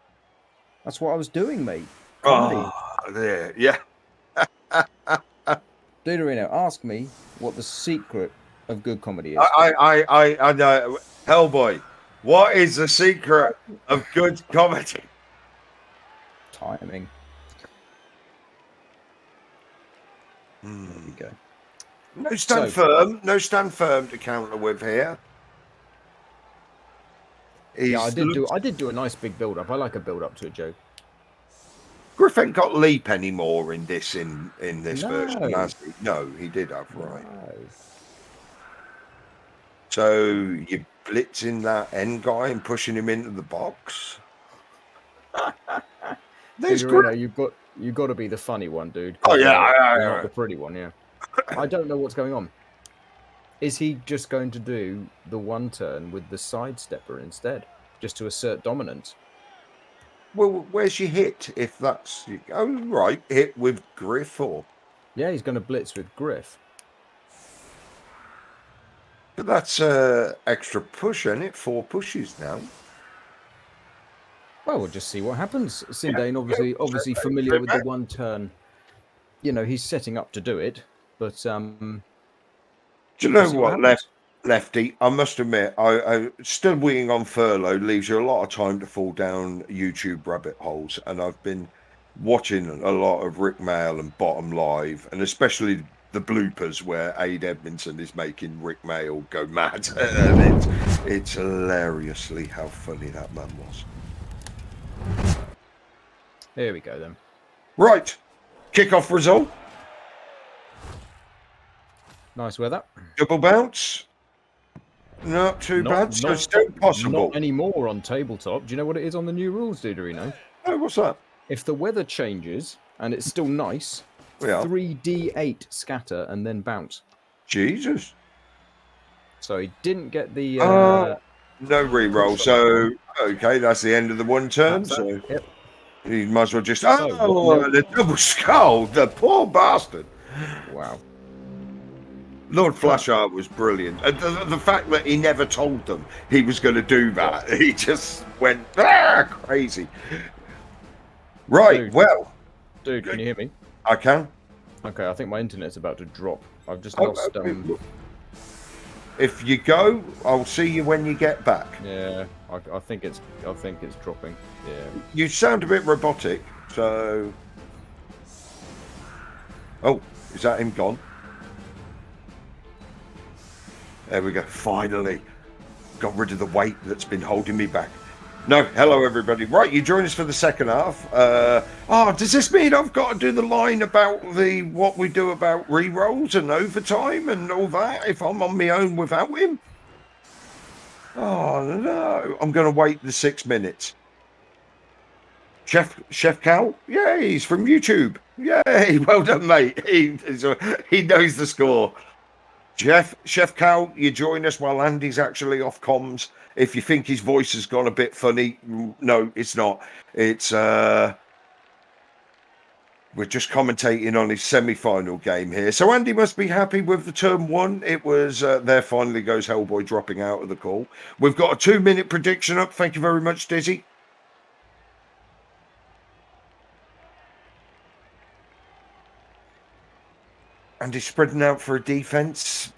That's what I was doing, mate.
Oh, there, yeah.
Dugarino, ask me what the secret of good comedy is.
I know. Hellboy, what is the secret of good comedy?
Timing. There we go.
No stand firm to counter with here.
Yeah, I did do a nice big build up. I like a build up to a joke.
Griff ain't got leap anymore in this version, has he? No, he did have right. No. So you blitzing that end guy and pushing him into the box.
There's you've got to be the funny one, dude.
Oh yeah,
not the pretty one. Yeah. I don't know what's going on. Is he just going to do the one turn with the sidestepper instead, just to assert dominance?
Well, where's your hit? If that's right, hit with Griff or?
Yeah, he's going to blitz with Griff.
But that's extra push, isn't it? 4 pushes now.
Well, we'll just see what happens. Sindane, obviously familiar with the one turn. He's setting up to do it, but
do you know what, Lefty? I must admit, I still waiting on furlough leaves you a lot of time to fall down YouTube rabbit holes, and I've been watching a lot of Rick Mail and Bottom Live, and especially the bloopers where Aid Edmondson is making Rick Mail go mad, and it's hilariously how funny that man was.
Here we go then.
Right, kick-off result.
Nice weather.
Double bounce. Not too bad. So still possible.
Not anymore on tabletop. Do you know what it is on the new rules, Duderino?
Oh, what's that?
If the weather changes and it's still nice, 3d8 scatter and then bounce.
Jesus.
So he didn't get the...
no re-roll. So, okay, that's the end of the one turn. So
yep.
He might as well just... the double skull. The poor bastard.
Wow.
Lord Flashard was brilliant. And the fact that he never told them he was going to do that, he just went crazy. Right,
Dude, can you hear me?
I can.
Okay, I think my internet's about to drop. I've just lost...
If you go, I'll see you when you get back.
Yeah, I think it's dropping. Yeah.
You sound a bit robotic, so... Oh, is that him gone? There we go. Finally. Got rid of the weight that's been holding me back. No, hello everybody. Right, you join us for the second half. Does this mean I've got to do the line about what we do about re-rolls and overtime and all that if I'm on my own without him? Oh no, I'm going to wait the 6 minutes. Chef Cal? Yeah, he's from YouTube. Yay, well done, mate. He knows the score. Chef Cal, you join us while Andy's actually off comms. If you think his voice has gone a bit funny, no, it's not. It's we're just commentating on his semi-final game here. So Andy must be happy with the turn one. It was there finally goes Hellboy dropping out of the call. We've got a 2-minute prediction up. Thank you very much, Dizzy. And he's spreading out for a defense.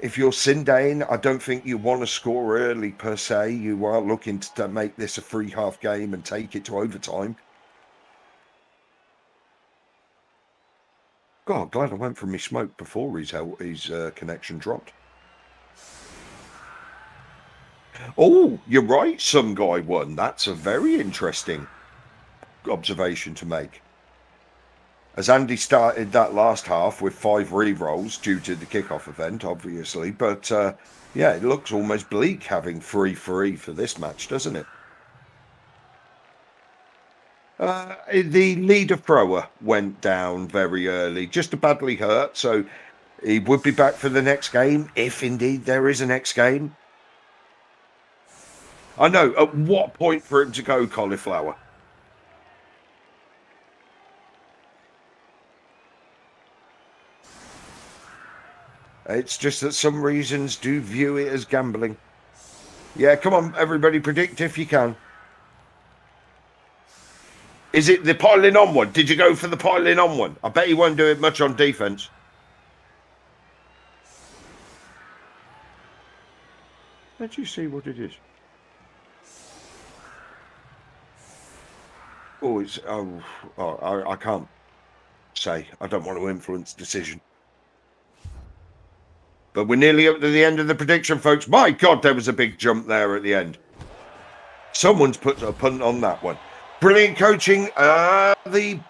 If you're Sindane, I don't think you want to score early per se. You are looking to make this a free half game and take it to overtime. God, glad I went for my smoke before his connection dropped. Oh, you're right. Some guy won. That's a very interesting observation to make. As Andy started that last half with 5 re-rolls due to the kickoff event, obviously. But, yeah, it looks almost bleak having 3 free for this match, doesn't it? The leader thrower went down very early, just badly hurt. So he would be back for the next game, if indeed there is a next game. I know. At what point for him to go, Cauliflower? It's just that some reasons do view it as gambling. Yeah, come on, everybody, predict if you can. Is it the piling on one? Did you go for the piling on one? I bet he won't do it much on defense. Let you see what it is. I can't say. I don't want to influence decision. But we're nearly up to the end of the prediction, folks. My God, there was a big jump there at the end. Someone's put a punt on that one. Brilliant coaching. The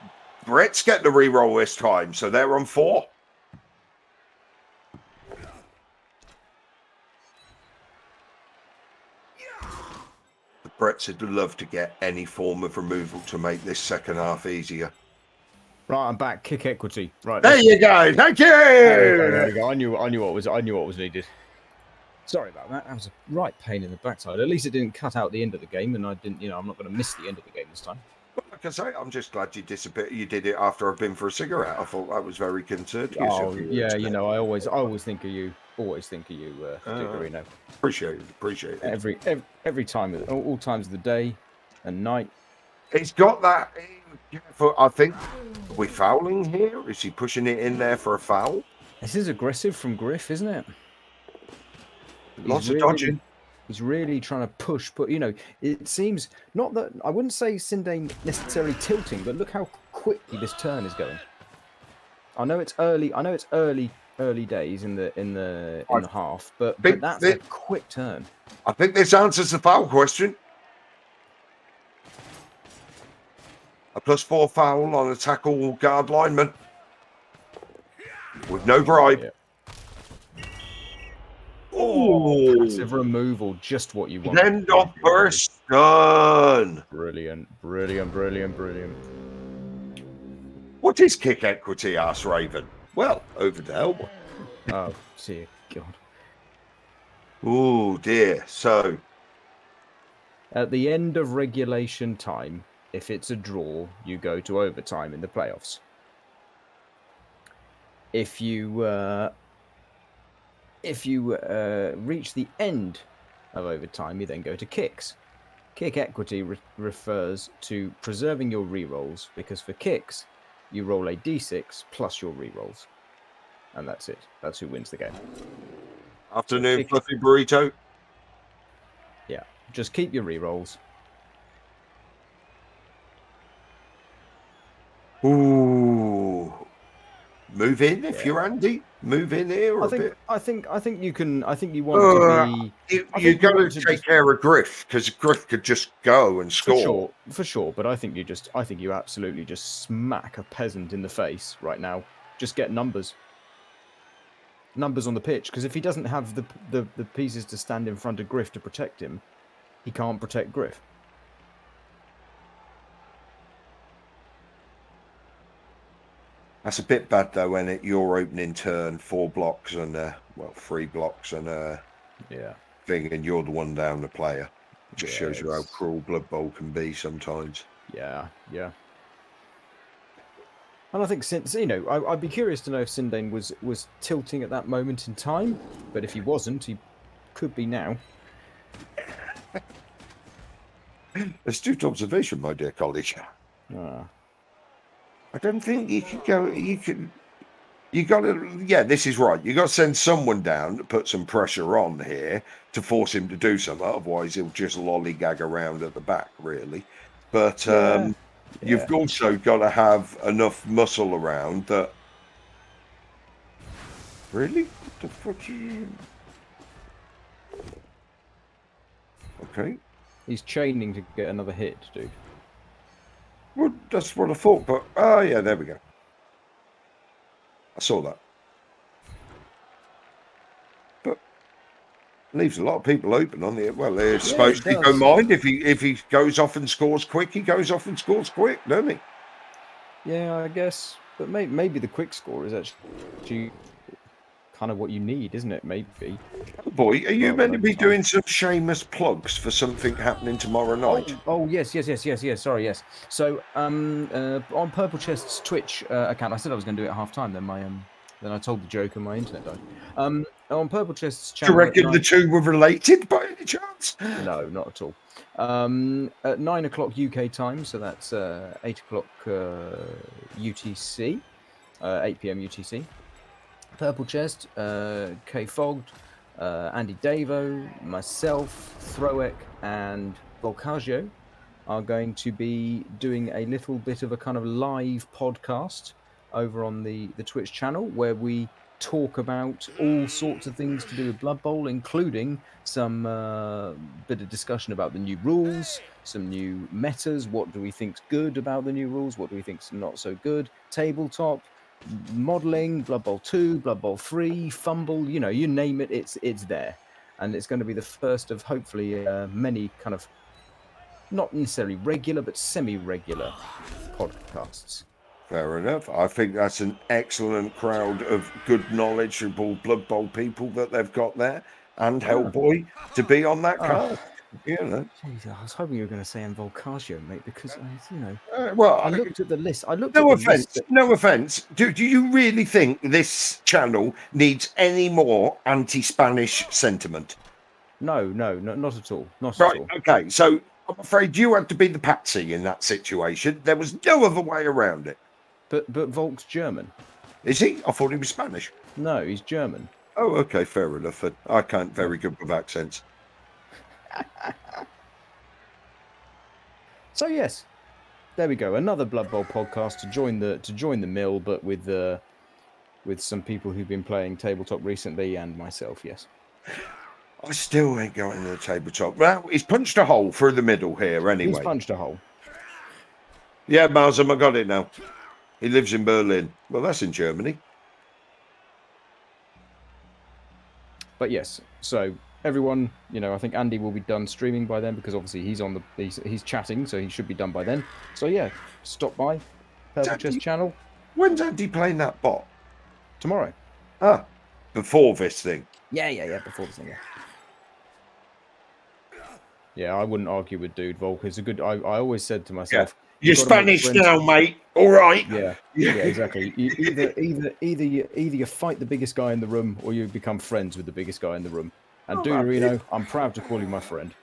Brits get the re-roll this time, so they're on 4. The Brits would love to get any form of removal to make this second half easier.
Right, I'm back. Kick equity. Right.
There you go. Thank you.
There we go. I knew what was needed. Sorry about that. That was a right pain in the backside. At least it didn't cut out the end of the game, and I didn't. I'm not going to miss the end of the game this time.
Like I say, I'm just glad you disappeared. You did it after I've been for a cigarette. I thought that was very courteous.
Oh yeah, I always think of you. Always think of you, Diggerino.
Appreciate it.
Every time, all times of the day and night.
He's got that. I think. Are we fouling here? Is he pushing it in there for a foul?
This is aggressive from Griff, isn't it?
Lots of dodging.
He's really trying to push, but it seems not that I wouldn't say Sindane necessarily tilting, but look how quickly this turn is going. I know it's early days in the half, but that's a quick turn.
I think this answers the foul question. A +4 foul on a tackle guard lineman with no bribe.
Yeah. Oh, passive removal, just what you want.
End off for a stun.
Brilliant.
What is kick equity, asked Raven? Well, over to Hellboy.
Oh, dear God.
Oh, dear. So,
at the end of regulation time, if it's a draw, you go to overtime in the playoffs. If you reach the end of overtime, you then go to kicks. Kick equity refers to preserving your rerolls, because for kicks, you roll a d6 plus your rerolls. And that's it. That's who wins the game.
Afternoon, fluffy burrito.
Yeah, just keep your rerolls.
Ooh. Move in if you're Andy. move in here a bit?
I think you can. I think you want to be.
You got to take care of Griff, because Griff could just go and score.
For sure. But I think you absolutely just smack a peasant in the face right now. Just get numbers on the pitch, because if he doesn't have the pieces to stand in front of Griff to protect him, he can't protect Griff.
That's a bit bad though, when your opening turn, 4 blocks and 3 blocks and thing, and you're the one down the player. It just shows you how cruel Blood Bowl can be sometimes.
Yeah. And I think, since I'd be curious to know if Sindane was tilting at that moment in time, but if he wasn't, he could be now.
Astute observation, my dear colleague. I don't think you can go. You got to. Yeah, this is right. You got to send someone down to put some pressure on here to force him to do something. Otherwise, he'll just lollygag around at the back, really. But you've also got to have enough muscle around that. Really? What the fuck? Okay.
He's chaining to get another hit, dude.
Well, that's what I thought, but yeah, there we go. I saw that. But leaves a lot of people open on the. Well, they're supposed to go mind if he goes off and scores quick. He goes off and scores quick, doesn't he?
Yeah, I guess. But maybe the quick score is actually kind of what you need, isn't it? Maybe.
Boy, are you meant to be doing some shameless plugs for something happening tomorrow night?
Oh yes. Sorry, yes. So on Purple Chest's Twitch account, I said I was going to do it at half time. Then then I told the joke and my internet died. On Purple Chest's channel.
Do you reckon the two were related by any chance?
No, not at all. At 9 o'clock UK time, so that's 8 o'clock UTC, 8 PM UTC. Purple Chest, K Fogged, AndyDavo, myself, Throek, and Volcagio are going to be doing a little bit of a kind of live podcast over on the Twitch channel, where we talk about all sorts of things to do with Blood Bowl, including some bit of discussion about the new rules, some new metas, what do we think's good about the new rules, what do we think's not so good, tabletop, modelling, Blood Bowl 2, Blood Bowl 3, Fumble, you name it, it's there. And it's going to be the first of hopefully many kind of, not necessarily regular, but semi-regular podcasts.
Fair enough. I think that's an excellent crowd of good, knowledgeable Blood Bowl people that they've got there, and Hellboy to be on that card.
Jeez, I was hoping you were going to say Volcagio, mate, because I looked at the list.
No offense. Do you really think this channel needs any more anti-Spanish sentiment?
No, not at all. Not
right.
At all.
Okay. So I'm afraid you had to be the patsy in that situation. There was no other way around it.
But Volk's German.
Is he? I thought he was Spanish.
No, he's German.
Oh, okay, fair enough. I can't very good with accents.
So yes, there we go. Another Blood Bowl podcast to join the mill, but with some people who've been playing tabletop recently, and myself. Yes.
I still ain't going to the tabletop. Well, he's punched a hole through the middle here anyway.
He's punched a hole.
Yeah, Malzum, I got it now. He lives in Berlin. Well, that's in Germany.
But yes, so everyone, I think Andy will be done streaming by then, because obviously he's chatting, so he should be done by then. So yeah, stop by Purple Chest channel.
When's Andy playing that bot?
Tomorrow.
Ah, before this thing.
Yeah, before this thing. Yeah, I wouldn't argue with Dude. Volk is a good. I always said to myself,
"You're Spanish now, mate. All right."
Yeah, exactly. Either you fight the biggest guy in the room, or you become friends with the biggest guy in the room. And Duderino, I'm proud to call you my friend.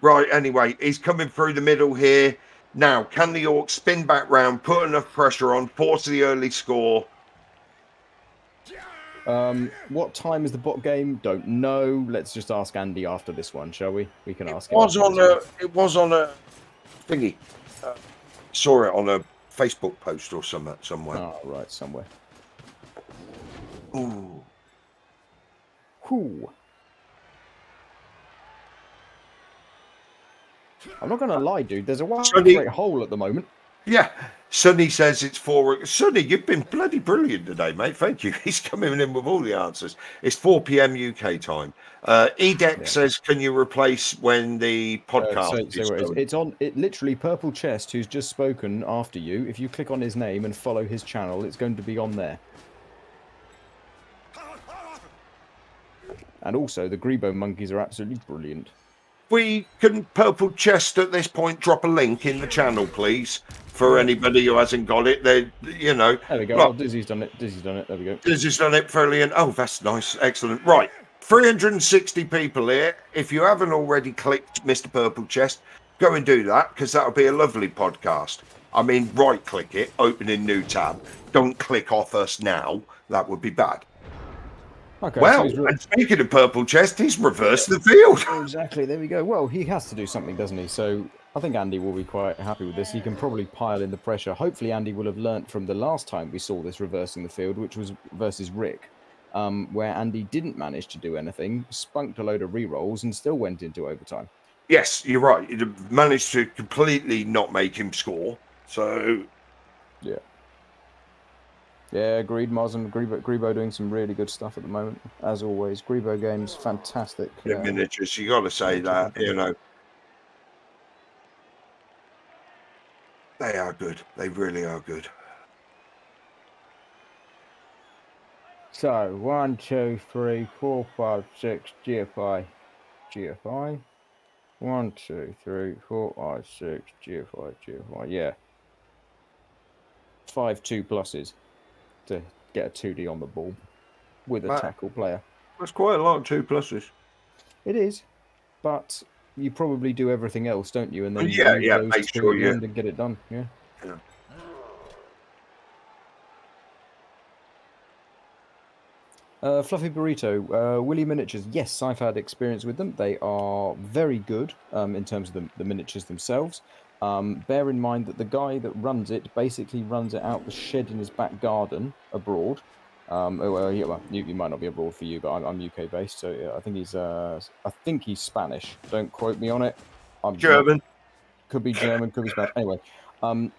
Right. Anyway, he's coming through the middle here. Now, can the Orcs spin back round, put enough pressure on, force the early score?
What time is the bot game? Don't know. Let's just ask Andy after this one, shall we? We can ask him.
It was on a thingy. Saw it on a Facebook post or somewhere.
Oh, right, somewhere.
Ooh.
Whew. I'm not going to lie, dude. There's a great hole at the moment.
Yeah. Sonny says it's 4. Sonny, you've been bloody brilliant today, mate. Thank you. He's coming in with all the answers. It's 4 p.m. UK time. Edek says, can you replace when the podcast is going?
It's on. It literally Purple Chest, who's just spoken after you. If you click on his name and follow his channel, it's going to be on there. And also, the Grebo monkeys are absolutely brilliant.
We can Purple Chest at this point drop a link in the channel, please, for anybody who hasn't got it. There we
go.
Look,
Dizzy's done it. Dizzy's done it. There we go.
Dizzy's done it, brilliant. Oh, that's nice. Excellent. Right. 360 people here. If you haven't already clicked Mr. Purple Chest, go and do that, because that'll be a lovely podcast. I mean, right-click it, open a new tab. Don't click off us now. That would be bad.
Okay,
well, and speaking of Purple Chest, he's reversed the field.
Exactly, there we go. Well, he has to do something, doesn't he? So I think Andy will be quite happy with this. He can probably pile in the pressure. Hopefully, Andy will have learnt from the last time we saw this reversing the field, which was versus Rick, where Andy didn't manage to do anything, spunked a load of re-rolls, and still went into overtime.
Yes, you're right. It managed to completely not make him score. So,
yeah. Yeah, agreed, Moz, and Grebo doing some really good stuff at the moment, as always. Grebo games, fantastic.
The miniatures, you got to say that, They are good. They really are good.
So, 1, 2, 3, 4, 5, 6, GFI. GFI. 1, 2, 3, 4, 5, 6, GFI, yeah. 5 2 pluses to get a 2D on the ball with a tackle player.
That's quite a lot of 2 pluses.
It is, but you probably do everything else, don't you? And then
make sure you
and get it done. Yeah. Fluffy Burrito, Willy Miniatures. Yes, I've had experience with them. They are very good in terms of the miniatures themselves. Bear in mind that the guy that runs it basically runs it out the shed in his back garden abroad. You might not be abroad for you, but I'm UK based, so yeah, I think he's Spanish. Don't quote me on it. I'm
German.
Could be German, could be Spanish. Anyway,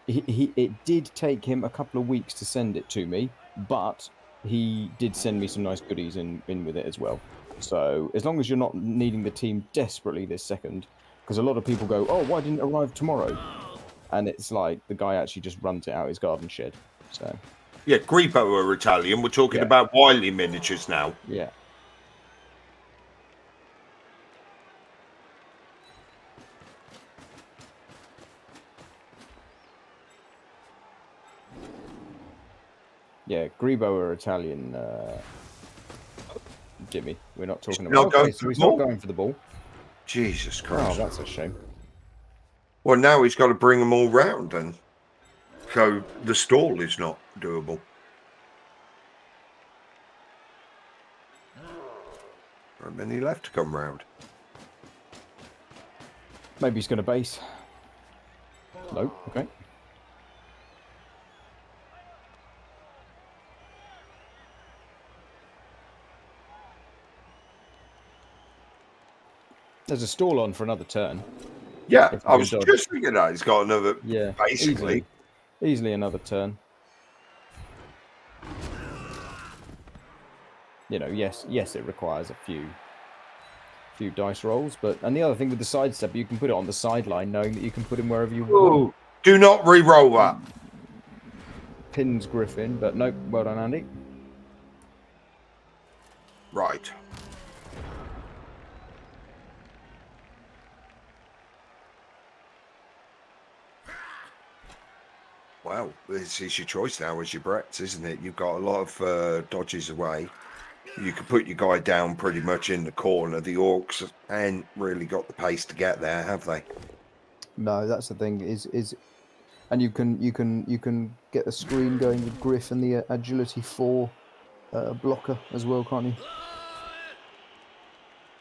it did take him a couple of weeks to send it to me, but he did send me some nice goodies in with it as well. So as long as you're not needing the team desperately this second, because a lot of people go, oh, why didn't it arrive tomorrow? And it's like the guy actually just runs it out his garden shed. So
yeah, Grebo are Italian. We're talking about Wiley miniatures now.
Yeah. Yeah, Grebo are Italian, Jimmy. We're not talking about... he's not going for the ball.
Jesus Christ.
Oh, that's a shame.
Well, now he's got to bring them all round, and so the stall is not doable. How many left to come round?
Maybe he's going to base. Nope, okay. There's a stall on for another turn.
Yeah, I was just thinking that. He's got another, basically.
Easily another turn. Yes, it requires a few dice rolls, and the other thing with the sidestep, you can put it on the sideline, knowing that you can put him wherever you want.
Do not re-roll that.
Pins Griffin, but nope. Well done, Andy.
Right. Well, this is your choice now as your Bretts, isn't it? You've got a lot of dodges away. You could put your guy down pretty much in the corner. The Orcs ain't really got the pace to get there, have they?
No, that's the thing. And you can get the screen going with Griff and the Agility 4 blocker as well, can't you?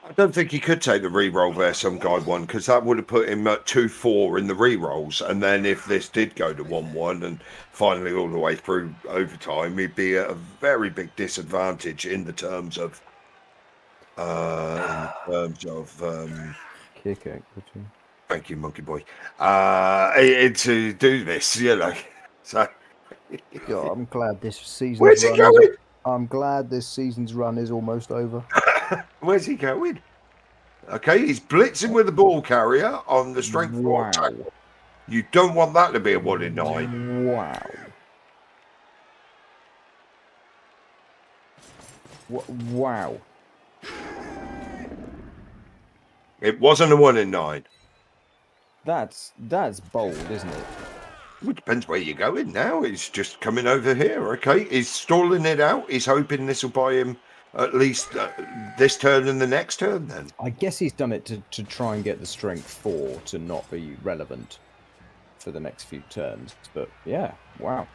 I don't think he could take the re-roll there, some guy won, because that would have put him at 2-4 in the re-rolls. And then if this did go to 1-1 and finally all the way through overtime, he'd be at a very big disadvantage in the terms of
kick equity.
Thank you, Monkey Boy. To do this, you know. So
God, I'm glad this season's
where's he
run
going?
I'm glad this season's run is almost over.
Where's he going? Okay, he's blitzing with the ball carrier on the strength 4 tackle. You don't want that to be a 1 in 9.
Wow. Wow.
It wasn't a 1 in 9.
That's bold, isn't it?
Well, it depends where you're going now. He's just coming over here. Okay, he's stalling it out. He's hoping this will buy him at least this turn and the next turn. Then
I guess he's done it to try and get the strength 4 to not be relevant for the next few turns. But yeah, wow.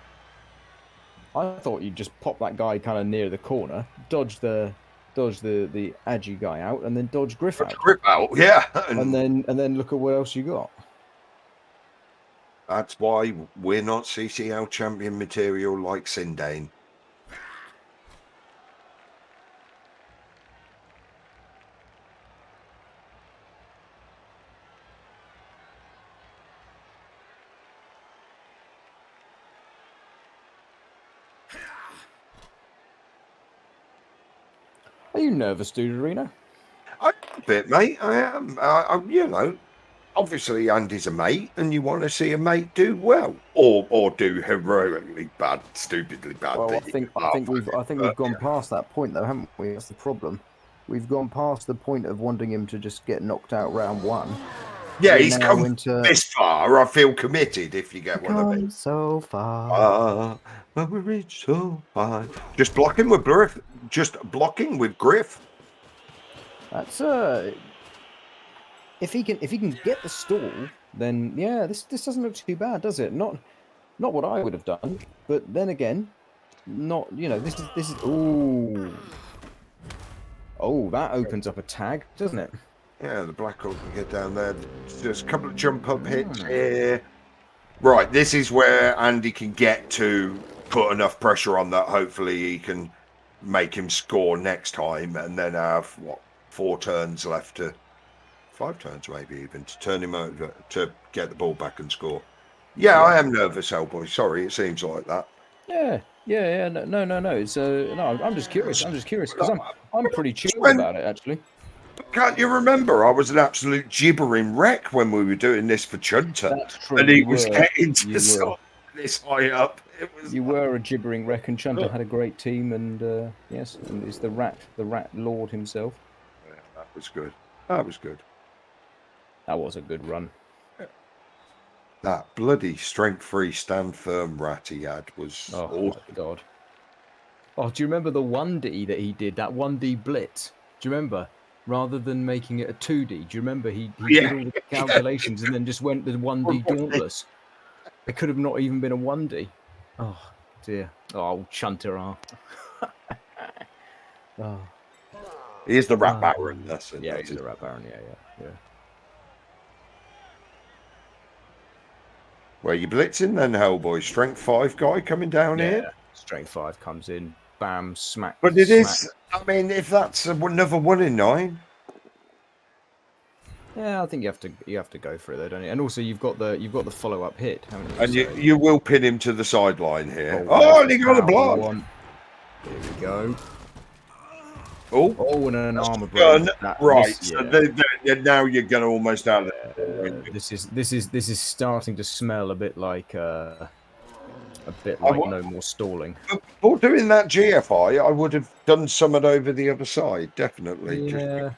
I thought you'd just pop that guy kind of near the corner, dodge the Agi guy out, and then dodge Griff out.
Grip out, yeah.
And then look at what else you got.
That's why we're not CCL champion material like Sindane.
Are you nervous, dude, Arena?
A bit, mate. I am. You know, obviously Andy's a mate, and you want to see a mate do well, or do heroically bad, stupidly bad.
Well, I think we've gone past that point, though, haven't we? That's the problem. We've gone past the point of wanting him to just get knocked out round 1.
Yeah, he's come this far. I feel committed. If you get what I mean.
So far.
When we reach so far. Just blocking with Griff. Just blocking with Griff.
That's if he can get the stall, then yeah, this doesn't look too bad, does it? Not what I would have done, but then again, not, you know, this is oh, that opens up a tag, doesn't it?
Yeah, the Black Hawk can get down there. There's a couple of jump up hits here. Right, this is where Andy can get to put enough pressure on that. Hopefully he can make him score next time, and then have 4 turns left, to 5 turns maybe even, to turn him over to get the ball back and score. Yeah, I am nervous, Hellboy. Sorry, it seems like that.
Yeah. No. It's no. I'm just curious. Because I'm pretty chill about it, actually.
Can't you remember? I was an absolute gibbering wreck when we were doing this for Chunter.
That's true.
And he was getting to this high up.
You were a gibbering wreck, and Chunter had a great team, and yes, and it's the rat lord himself.
Yeah, that was good. That
was a good run.
That bloody strength-free stand firm rat he had was awesome.
My God. Oh, do you remember the 1D that he did? That 1D blitz? Do you remember? Rather than making it a 2D, do you remember he did all the calculations and then just went the 1D dauntless? It could have not even been a 1D. Oh dear. Oh, Chunter. Oh.
He is the rat baron. That's it.
Yeah, he's the rat baron. Yeah.
Where you blitzing then, Hellboy? Strength 5 guy coming down here?
Strength 5 comes in. Bam, smack.
But it is, I mean, if that's another 1 in 9.
Yeah, I think you have to go for it though, don't you? And also you've got the follow-up hit, haven't you?
And you will pin him to the sideline here. And he got a block.
Here we go.
Oh,
and an armor break.
Right. So now you're going to almost out of it.
This is starting to smell a bit like no more stalling.
Before doing that GFI, I would have done something over the other side, definitely.
Yeah.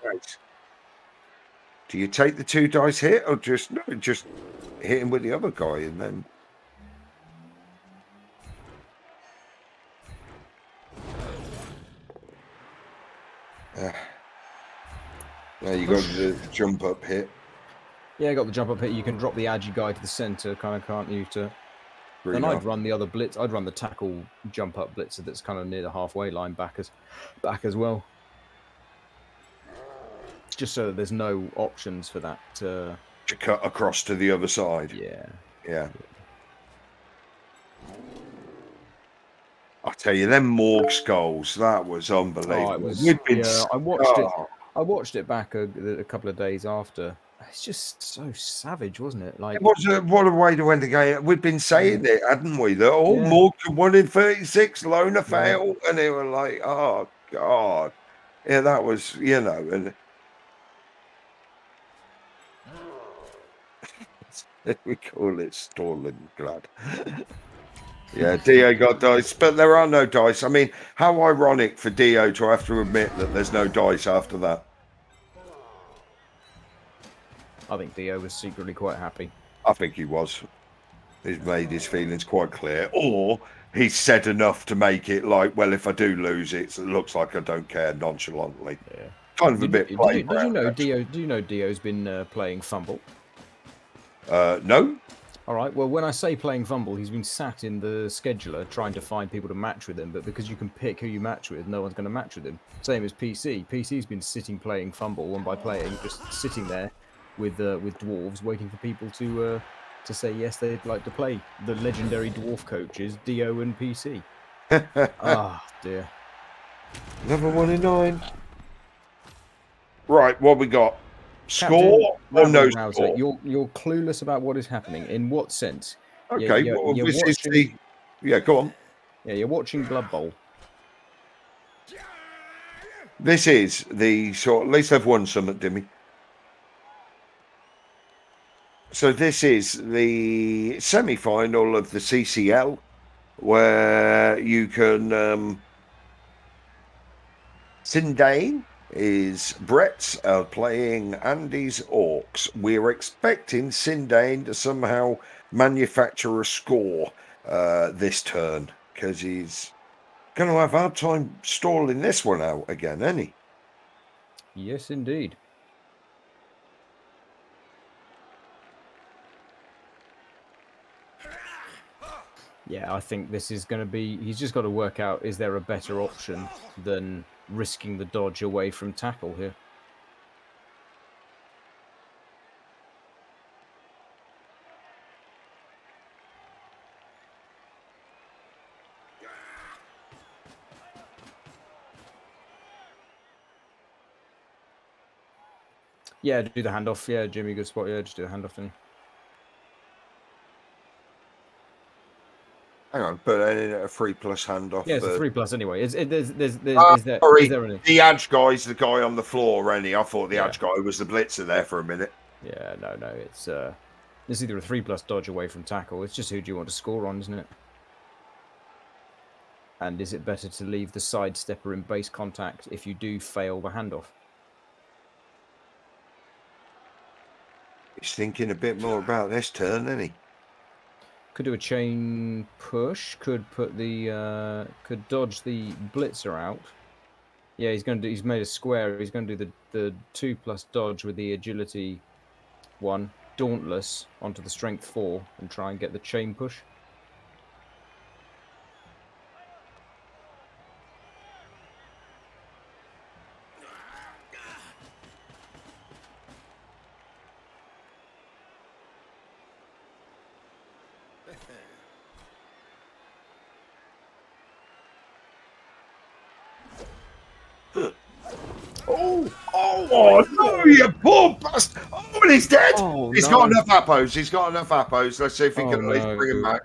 Do you take the 2 dice hit, or just hit him with the other guy and then? There you got the jump up hit.
Yeah, got the jump up hit. You can drop the Agi guy to the center, kind of, can't you? Then I'd run the other blitz. I'd run the tackle jump up blitzer that's kind of near the halfway line back as well. Just so that there's no options for that.
To cut across to the other side.
Yeah.
Yeah. I tell you, them morgue skulls, that was unbelievable.
Oh, it was.
We've been
Yeah, I watched it. I watched it back a couple of days after. It's just so savage, wasn't it? Like,
It was what a way to end the game. We've been saying it, hadn't we? That all
Yeah.
morgue 1 in 36, loner
Yeah.
fail, and they were like, oh God, yeah, that was, and we call it Stalingrad. Yeah, Dio got dice, but there are no dice. I mean, how ironic for Dio to have to admit that there's no dice after that.
I think Dio was secretly quite happy.
I think he was. He's made his feelings quite clear, or he's said enough to make it like, well, if I do lose it looks like I don't care nonchalantly.
Yeah.
Kind of a bit.
Did you know Dio? Do you know Dio's been playing Fumble?
No.
All right. Well, when I say playing Fumble, he's been sat in the scheduler trying to find people to match with him. But because you can pick who you match with, no one's going to match with him. Same as PC. PC's been sitting playing Fumble, and by playing, just sitting there with dwarves, waiting for people to say yes, they'd like to play the legendary dwarf coaches Dio and PC. Ah, dear.
Another 1 in 9. Right, what we got? Score or no score?
You're clueless about what is happening. In what sense?
Okay,
you're
this
watching,
is the... Yeah, go on.
Yeah, you're watching Blood Bowl.
This is the sort... At least I've won something, Dimmy. So this is the semi-final of the CCL, where you can... Sindane is Brett's playing Andy's Orcs. We're expecting Sindane to somehow manufacture a score this turn, because he's going to have a hard time stalling this one out again, isn't he?
Yes, indeed. Yeah, I think this is going to be... He's just got to work out, is there a better option than risking the dodge away from tackle here? Yeah, do the handoff. Yeah, Jimmy, good spot. Yeah, just do the handoff. Then.
Hang on, but a 3+ handoff.
Yeah, it's a 3+ anyway. Is there any?
The edge guy's the guy on the floor, Rennie. I thought the edge guy was the blitzer there for a minute.
Yeah, no, it's either a 3+ dodge away from tackle. It's just who do you want to score on, isn't it? And is it better to leave the sidestepper in base contact if you do fail the handoff?
He's thinking a bit more about this turn, isn't he?
Could do a chain push. Could put the could dodge the blitzer out. Yeah, he's made a square. He's going to do the 2+ dodge with the agility 1, dauntless onto the strength 4, and try and get the chain push.
Oh no, you poor bastard! Oh, and he's dead.
Oh,
he's got enough appos. He's got enough appos. Let's see if he can at least bring him back.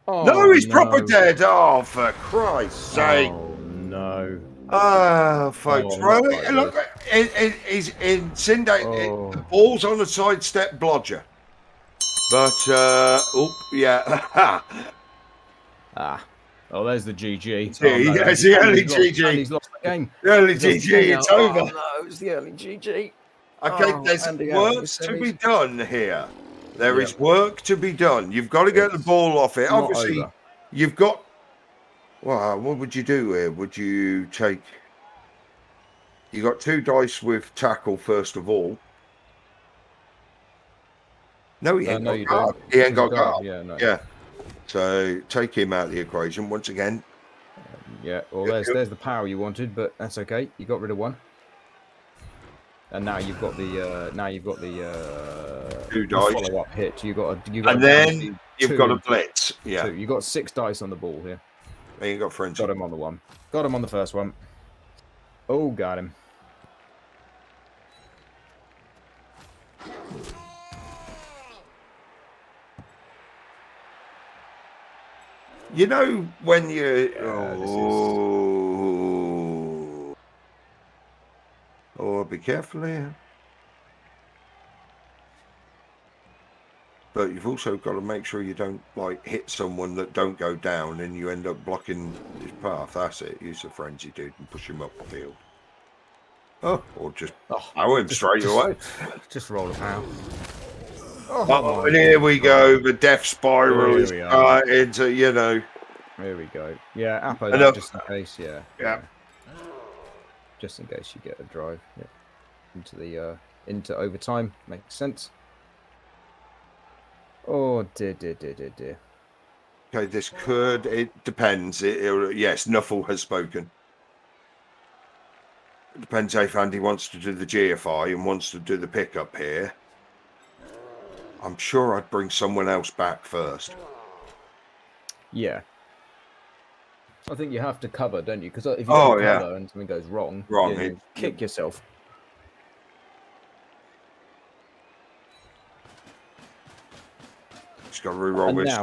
Oh,
no, he's proper dead. Oh, for Christ's sake!
Oh no!
Oh, folks, right? Look, he's in Sindane. The ball's on a sidestep blodger, but yeah.
Oh, there's the GG.
It's the early GG.
He's lost the game.
The early GG, it's over.
Oh, no, it's the early GG.
Okay, there's work to be done here. There is work to be done. You've got to get the ball off it. Obviously, you've got... Well, what would you do here? Would you take... You got 2 dice with tackle, first of all. No, he ain't got guard. He ain't got guard. Yeah. So take him out of the equation once again.
Well, there's the power you wanted, but that's okay. You got rid of 1. And now you've got the
Two dice.
follow-up hit.
And then you've got a blitz. Yeah.
Two. You got 6 dice on the ball here.
Then you got frenzy.
Got him on the one. Got him on the first one. Oh, got him.
You know when you be careful here. But you've also got to make sure you don't like hit someone that don't go down and you end up blocking his path. That's it. Use a frenzy dude and push him up the field. Oh, or just power him straight away.
Just roll a power.
Oh, and here we go. The death spiral is into, you know.
Here we go. Yeah, Apo that just in case. Yeah. Just in case you get a drive. Yeah. Into overtime. Makes sense. Oh dear.
Okay, this could. It depends. Yes, Nuffle has spoken. It depends if Andy wants to do the GFI and wants to do the pickup here. I'm sure I'd bring someone else back first.
Yeah. I think you have to cover, don't you? Because if you don't cover and something goes wrong, you kick yourself.
Just got to re-roll this.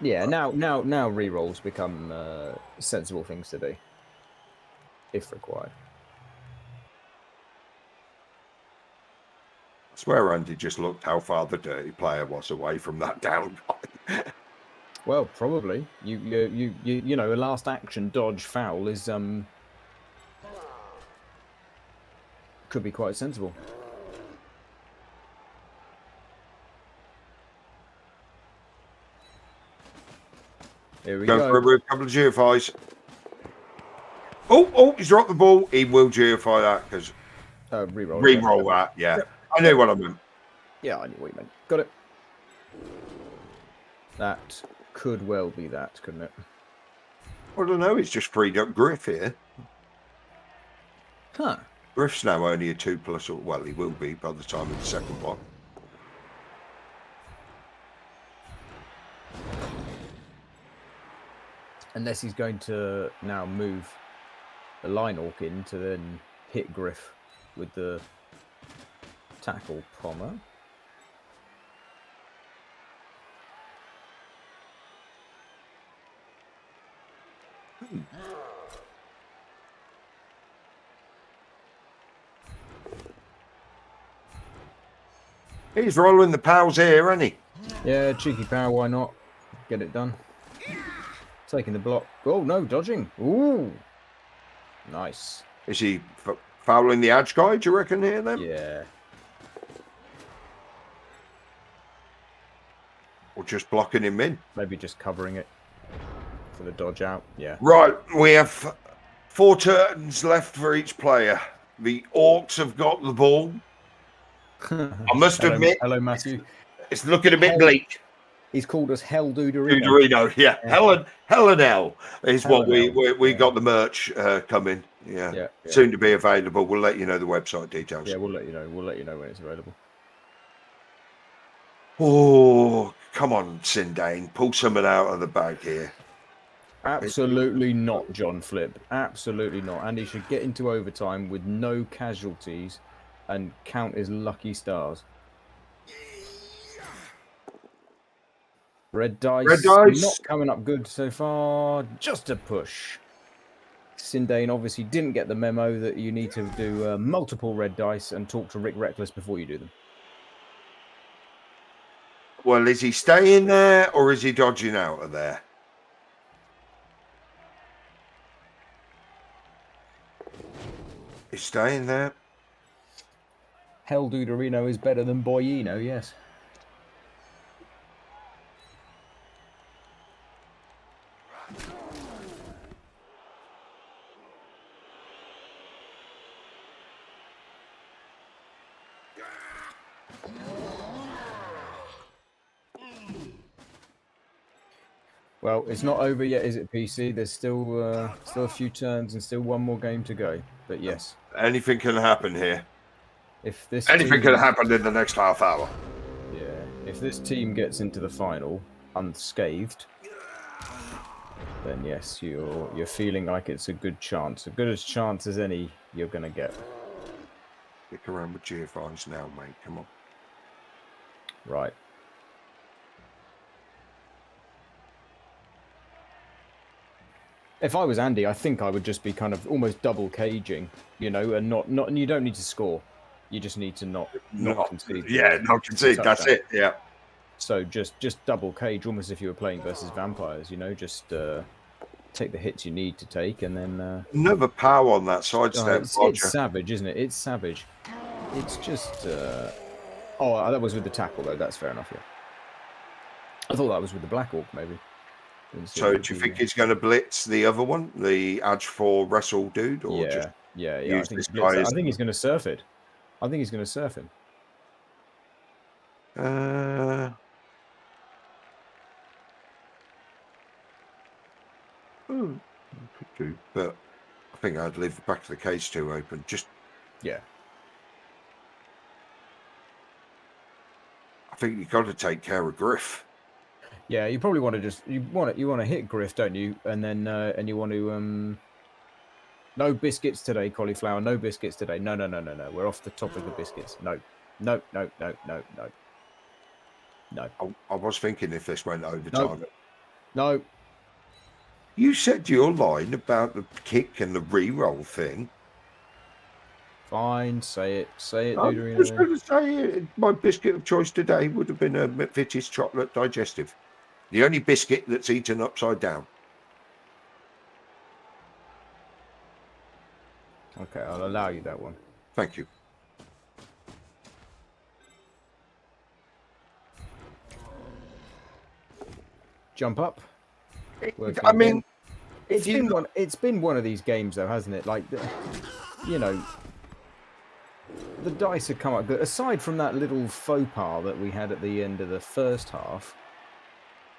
Now re-rolls become sensible things to do, if required.
I swear Andy just looked how far the dirty player was away from that down guy.
Well, probably. You know, a last action dodge foul is could be quite sensible. Here we go.
For a couple of GFIs. Oh, he's dropped the ball. He will GFI that because re-roll that. Yeah, yep. I knew what I meant.
Yeah, I knew what you meant. Got it. That could well be that, couldn't it?
I don't know. He's just freed up Griff here.
Huh.
Griff's now only a 2+, or well, he will be by the time of the second block.
Unless he's going to now move the line orc in to then hit Griff with the tackle pommer.
He's rolling the pals here, isn't he?
Yeah, cheeky power, why not? Get it done. Taking the block. Oh, no, dodging. Ooh. Nice.
Is he fouling the edge guy, do you reckon, here then?
Yeah.
Or just blocking him in?
Maybe just covering it for the dodge out. Yeah.
Right, we have 4 turns left for each player. The Orcs have got the ball. I must admit.
Hello, Matthew.
It's looking a bit bleak.
He's called us Hell Duderino.
Duderino, yeah. Hell and Hell is what we got the merch coming. Yeah. Soon to be available. We'll let you know the website details.
Yeah, we'll let you know. We'll let you know when it's available.
Oh, come on, Sindane. Pull someone out of the bag here.
Absolutely not, John Flip. Absolutely not. And he should get into overtime with no casualties and count his lucky stars. Red dice. Not coming up good so far. Just a push. Sindane obviously didn't get the memo that you need to do multiple red dice and talk to Rick Reckless before you do them.
Well, is he staying there or is he dodging out of there? He's staying there.
Hell Duderino is better than Boyino, yes. Well, it's not over yet, is it, PC? There's still a few turns and still one more game to go. But yes.
Anything can happen here.
If this
Anything
team,
could happen in the next half hour.
yeah, if this team gets into the final unscathed, then yes, you're feeling like it's a good chance, as good a chance as any you're gonna get.
Stick around with GFIs now, mate. Come on.
Right. If I was Andy, I think I would just be kind of almost double caging, you know, and not and you don't need to score. You just need to not concede.
Yeah, not concede. That's it. Yeah.
So just double cage, almost if you were playing versus vampires, you know, just take the hits you need to take, and then
Another power on that sidestep.
it's savage, isn't it? It's savage. It's just oh, that was with the tackle though. That's fair enough. Yeah, I thought that was with the Black Orc maybe.
So do you think he's going to blitz the other one, the Edge 4 wrestle dude, or just
yeah?
use
I
this guy?
think he's going to surf it. I think he's going to surf him.
Could do, but I think I'd leave the back of the cage too open. Just
yeah.
I think you've got to take care of Griff.
Yeah, you probably want to you want to hit Griff, don't you? And then and you want to no biscuits today, cauliflower. No biscuits today. No. We're off the top of the biscuits. No.
I was thinking if this went overtime.
No.
You said your line about the kick and the re-roll thing.
Fine, say it.
I was going to say my biscuit of choice today would have been a McVitie's chocolate digestive. The only biscuit that's eaten upside down.
Okay, I'll allow you that one.
Thank you.
Jump up.
I mean,
it's been one of these games though, hasn't it? Like, you know, the dice have come up good. Aside from that little faux pas that we had at the end of the first half,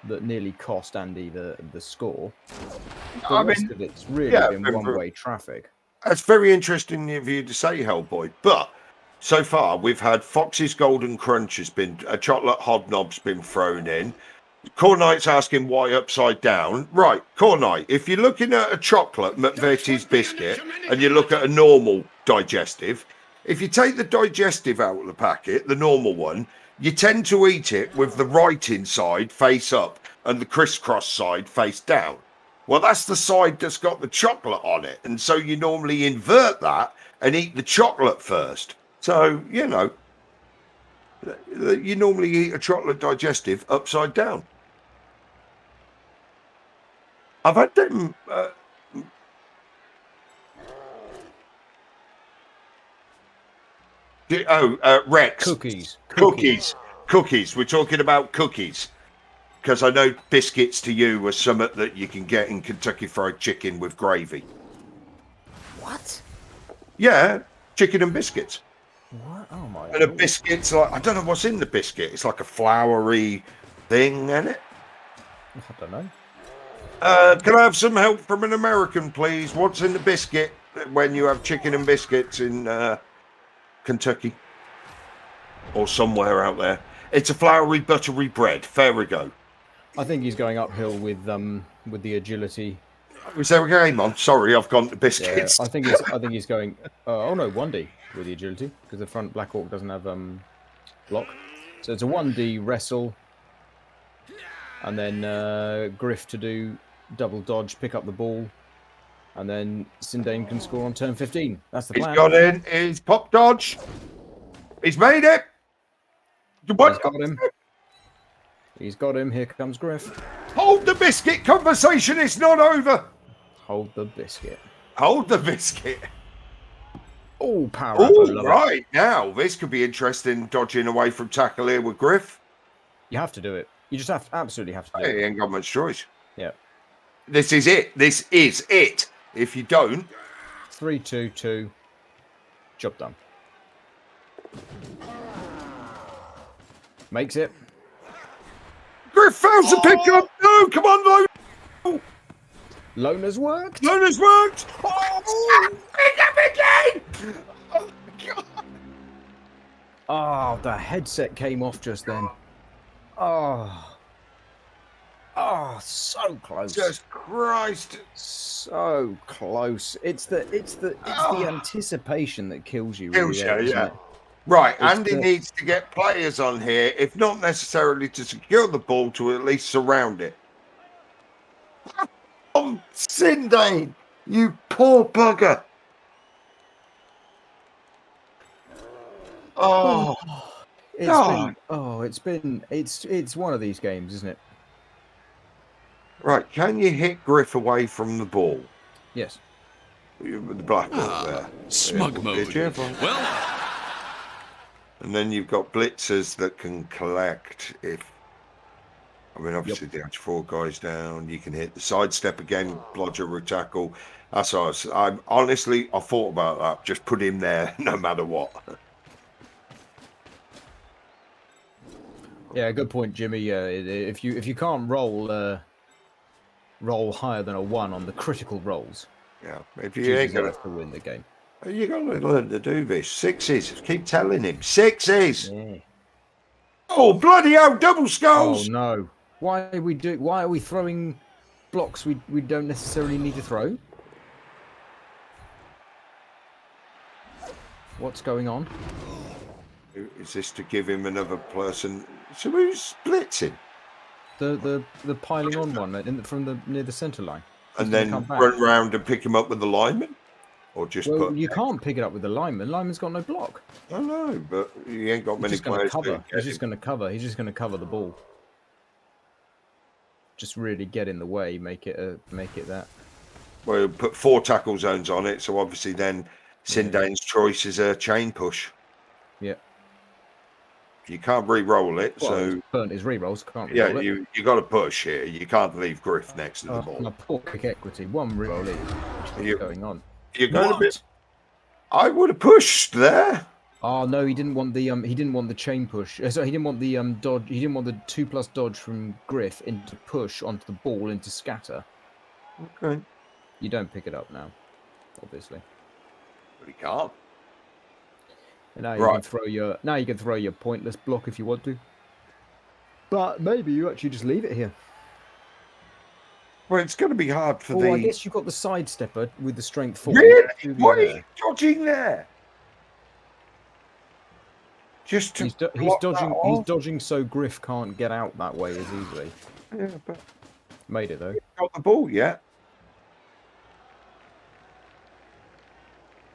that nearly cost Andy the score. The rest of it's really been one-way traffic.
That's very interesting of you to say, Hellboy. But so far, we've had Fox's Golden Crunch has been a chocolate hobnob's been thrown in. Core Knight's asking why upside down. Right, Core Knight, if you're looking at a chocolate McVitie's biscuit and you look at a normal digestive, if you take the digestive out of the packet, the normal one, you tend to eat it with the right inside face up and the crisscross side face down. Well, that's the side that's got the chocolate on it. And so you normally invert that and eat the chocolate first. So, you know, you normally eat a chocolate digestive upside down. I've had them... Rex. Cookies. We're talking about cookies. Because I know biscuits to you are something that you can get in Kentucky Fried Chicken with gravy.
What?
Yeah, chicken and biscuits.
What? Oh my God.
And a biscuit's like, I don't know what's in the biscuit. It's like a floury thing, isn't it?
I don't know.
Can I have some help from an American, please? What's in the biscuit when you have chicken and biscuits in Kentucky? Or somewhere out there. It's a floury, buttery bread. There we go.
I think he's going uphill with the agility.
Was there a game on? Sorry, I've gone to biscuits.
Yeah, I think he's going. Oh no, 1D with the agility because the front Black Orc doesn't have block. So it's a 1D wrestle, and then Griff to do double dodge, pick up the ball, and then Sindane can score on turn 15. That's the plan.
He's got in. He's pop dodge. He's made it. What?
He's got him. Here comes Griff.
Hold the biscuit. Conversation is not over.
Hold the biscuit.
Hold the biscuit.
Oh, power
Oh, right. Now, this could be interesting, dodging away from tackle here with Griff.
You have to do it. You just absolutely have to do it.
He ain't got much choice.
Yeah.
This is it. This is it. If you don't...
3-2-2. Job done. Makes it.
Griff fails to pick up. No, come on, Lone.
Loner's worked.
Loner's worked. Oh, pick up again. Oh, God.
Oh, the headset came off just then. Oh, so close.
Jesus Christ!
So close. It's the anticipation that kills you, really,
Kills
there,
you,
isn't
yeah.
it?
Right,
It's
Andy
the
needs to get players on here, if not necessarily to secure the ball, to at least surround it. Oh, Sindane, you poor bugger! Oh, God!
It's one of these games, isn't it?
Right, can you hit Griff away from the ball?
Yes.
With the black ball there.
Smug mode. Well,
and then you've got blitzers that can collect if. I mean, obviously, the edge 4 guys down. You can hit the sidestep again, blodger or tackle. That's what I'm honestly, I thought about that. Just put him there no matter what.
Yeah, good point, Jimmy. If you can't roll higher than a 1 on the critical rolls,
Yeah, if you ain't gonna
have to win the game.
You got to learn to do this. 6s. Keep telling him 6s.
Yeah.
Oh bloody hell! Double skulls.
Oh no! Why are we throwing blocks we don't necessarily need to throw? What's going on?
Is this to give him another person? So who's blitzing?
The piling on one from near the centre line.
And then run round and pick him up with the lineman? Or just
you can't pick it up with the lineman. Lineman's got no block.
I know, but he ain't got many players.
He's just going to cover. He's just going to cover the ball. Just really get in the way. Make it that.
Well, put 4 tackle zones on it, so obviously then Sindane's choice is a chain push.
Yeah.
You can't re-roll it, so
he's burnt his re-rolls. Can't
yeah,
re-roll
you got to push here. You can't leave Griff next to the ball.
My poor kick equity. One re-roll in. What's going on?
You're going a bit. I would have pushed there.
Oh no, he didn't want the chain push. So he didn't want the dodge. He didn't want the 2+ dodge from Griff into push onto the ball into scatter.
Okay.
You don't pick it up now, obviously.
But he can't.
And now you can throw your pointless block if you want to. But maybe you actually just leave it here.
Well, it's going to be hard for
I guess you've got the sidestepper with the strength 4.
Really? What are you dodging there? Just to
he's dodging so Griff can't get out that way as easily.
Yeah, but
made it though.
Got the ball yet?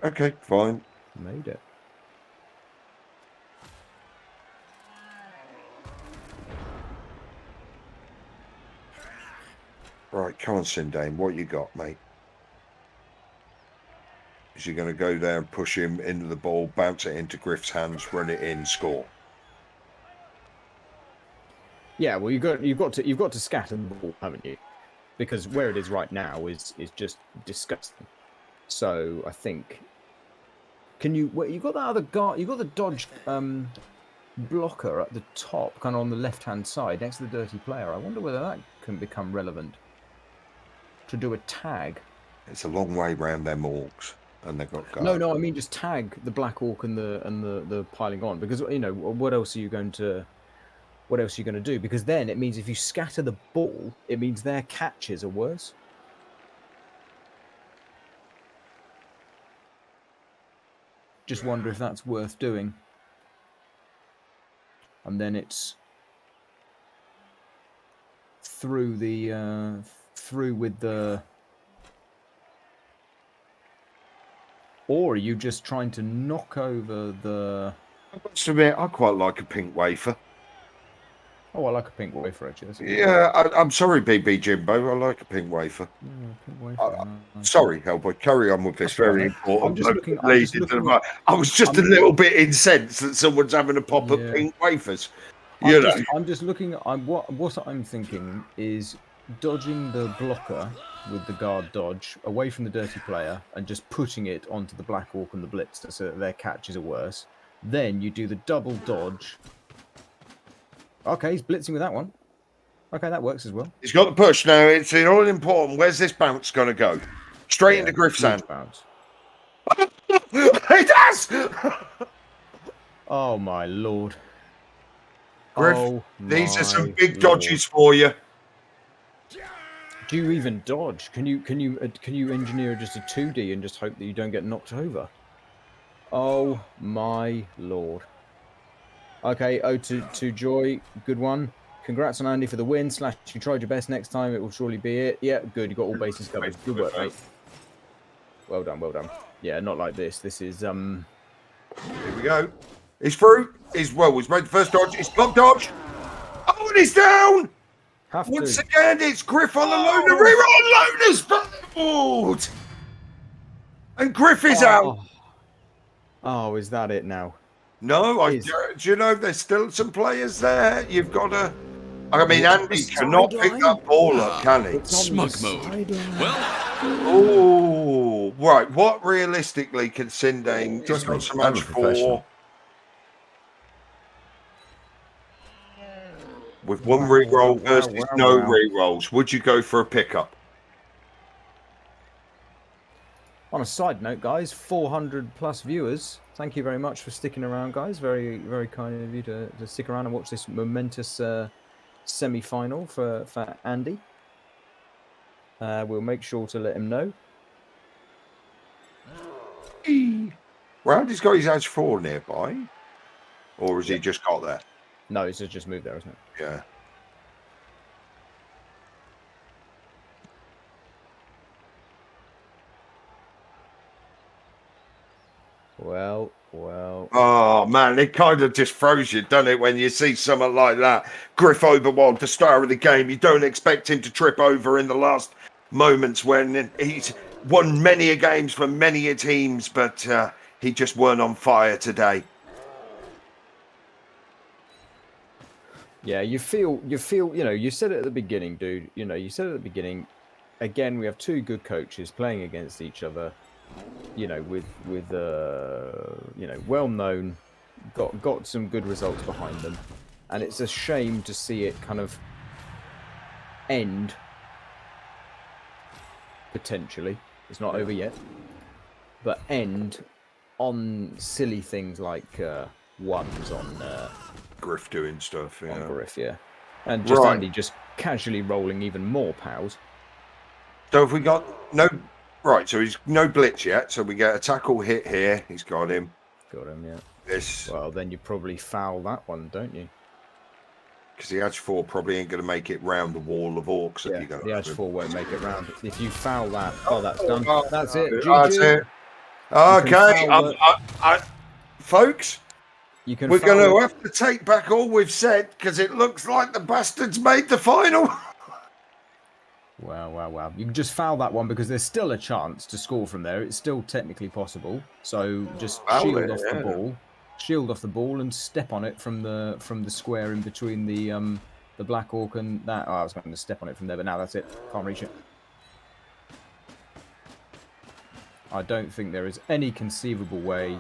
Okay, fine.
Made it.
Right, come on, Sindane. What you got, mate? Is he going to go there and push him into the ball, bounce it into Griff's hands, run it in, score?
Yeah, well, you've got to scatter the ball, haven't you? Because where it is right now is just disgusting. So I think, you got that other guard? You got the dodge blocker at the top, kind of on the left-hand side, next to the dirty player. I wonder whether that can become relevant to do a tag.
It's a long way round them orcs, and they've got guard.
No, I mean just tag the black orc and the piling on, because what else are you going to do? Because then it means if you scatter the ball, it means their catches are worse. Just wonder if that's worth doing. And then it's through with the. Or are you just trying to knock over the?
I must admit, I quite like a pink wafer.
Oh, I like a pink wafer, actually.
Yeah, I'm sorry, BB Jimbo. I like a pink wafer.
Yeah, pink wafer.
Sorry, Hellboy. Carry on with this very important. I was just a little bit incensed that someone's having a pop at pink wafers.
I'm just looking. What I'm thinking is dodging the blocker with the guard dodge away from the dirty player and just putting it onto the black orc and the blitzer so that their catches are worse. Then you do the double dodge. Okay, he's blitzing with that one. Okay, that works as well.
He's got the push now. It's all important. Where's this bounce going to go? Straight into Griff's hand.
Bounce.
It does!
Oh my lord.
Griff,
Oh
these are some
my
big
lord.
dodges for you.
Do you even dodge? Can you engineer just a 2D and just hope that you don't get knocked over? Oh my lord. Okay, to Joy, good one. Congrats on Andy for the win. Slash, you tried your best. Next time it will surely be it. Yeah, good. You got all bases covered. Good work, mate. Well done, well done. Yeah, not like this. This is
Here we go. He's through. He's made the first dodge. He's blocked dodge. Oh, and he's down. Once again, it's Griff on the loner. Reroll loners board. And Griff is out.
Oh, is that it now?
No, do you know there's still some players there? You've got to. I mean, Andy cannot pick that ball up, can he?
Smug mode. Well,
oh, right. What realistically can Sindane? Just got some match for. With one reroll versus no rerolls, would you go for a pickup?
On a side note, guys, 400 plus viewers. Thank you very much for sticking around, guys. Very, very kind of you to stick around and watch this momentous semi-final for Andy. We'll make sure to let him know.
Well, Andy's got his edge 4 nearby. Or has he just got there?
No, it's just moved there, isn't it?
Yeah.
Well.
Oh, man, it kind of just throws you, doesn't it, when you see someone like that? Griff Oberwald, the star of the game. You don't expect him to trip over in the last moments when he's won many a games for many a teams, but he just weren't on fire today.
Yeah, you feel, you know, you said it at the beginning, dude. You know, you said it at the beginning. Again, we have two good coaches playing against each other. You know, with you know, well known, got some good results behind them, and it's a shame to see it kind of end. Potentially, it's not over yet, but end on silly things like ones on
Griff doing stuff, yeah.
On Griff, yeah, and just
right.
Andy just casually rolling even more pals.
So if we got no. Right, so he's no blitz yet, so we get a tackle hit here. He's got him.
Got him, yeah.
This.
Well, then you probably foul that one, don't you?
Because the Edge 4 probably ain't going to make it round the wall of Orcs.
Yeah, the Edge 4 won't make it round. If you foul that, that's done. That's it. GG.
That's it. Okay, folks, we're going to have to take back all we've said because it looks like the bastards made the final.
Wow. You can just foul that one because there's still a chance to score from there. It's still technically possible. So just shield off the ball. Shield off the ball and step on it from the square in between the Black Orc and that. Oh, I was going to step on it from there, but now that's it. Can't reach it. I don't think there is any conceivable way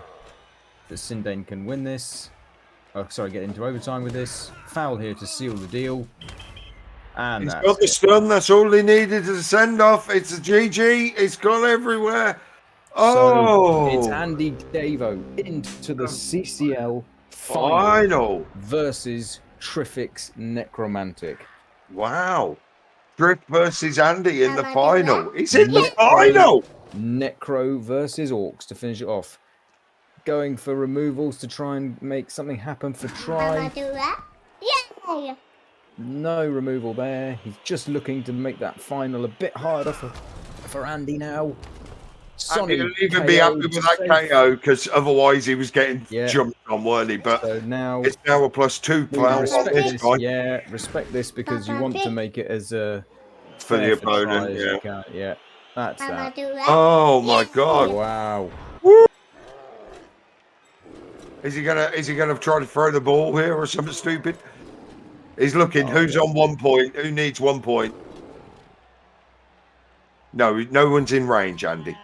that Sindane can win this. Oh, sorry, get into overtime with this. Foul here to seal the deal. And
he's got the stun. That's all he needed to send off. It's a GG. It's gone everywhere. Oh,
so it's AndyDavo into the CCL
final
versus Trifix Necromantic.
Wow, Drift versus Andy in the final. He's in the final.
Necro versus Orcs to finish it off. Going for removals to try and make something happen for Try.
Yay!
No removal there. He's just looking to make that final a bit harder for Andy now.
Andy will even be happy with that KO because otherwise he was getting jumped on, weren't he? But
so now
it's now a +2 player.
Yeah, respect this because you want to make it as a
for the opponent.
Yeah, that's that.
Oh my God!
Wow.
Woo! Is he gonna try to throw the ball here or something stupid? He's looking. Who's on 1 point? Who needs 1 point? No one's in range, Andy.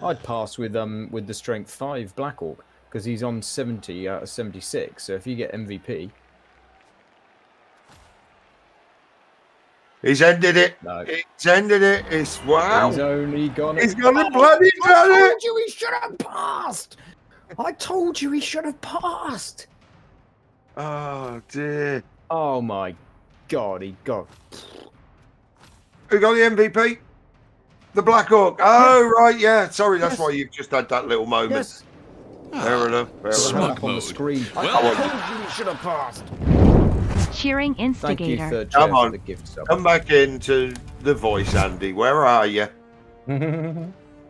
I'd pass with the strength 5 Black Orc because he's on 70 out of 76. So if you get MVP,
he's ended it.
No.
He's ended it. It's wow.
He's only gone.
He's gonna bloody done it.
You he should have passed. I told you he should have passed.
Oh dear.
Oh my God, he got.
Who got the MVP? The Black Orc. Oh, right, yeah. Sorry, that's why you've just had that little moment.
Yes.
Fair enough. Fair
Smug
enough.
On the
mode.
screen.
Well,
I told you he should have passed.
Cheering
Thank you,
instigator.
third chair,
Come
for
on.
the gift sub.
Come back into the voice, Andy. Where are you?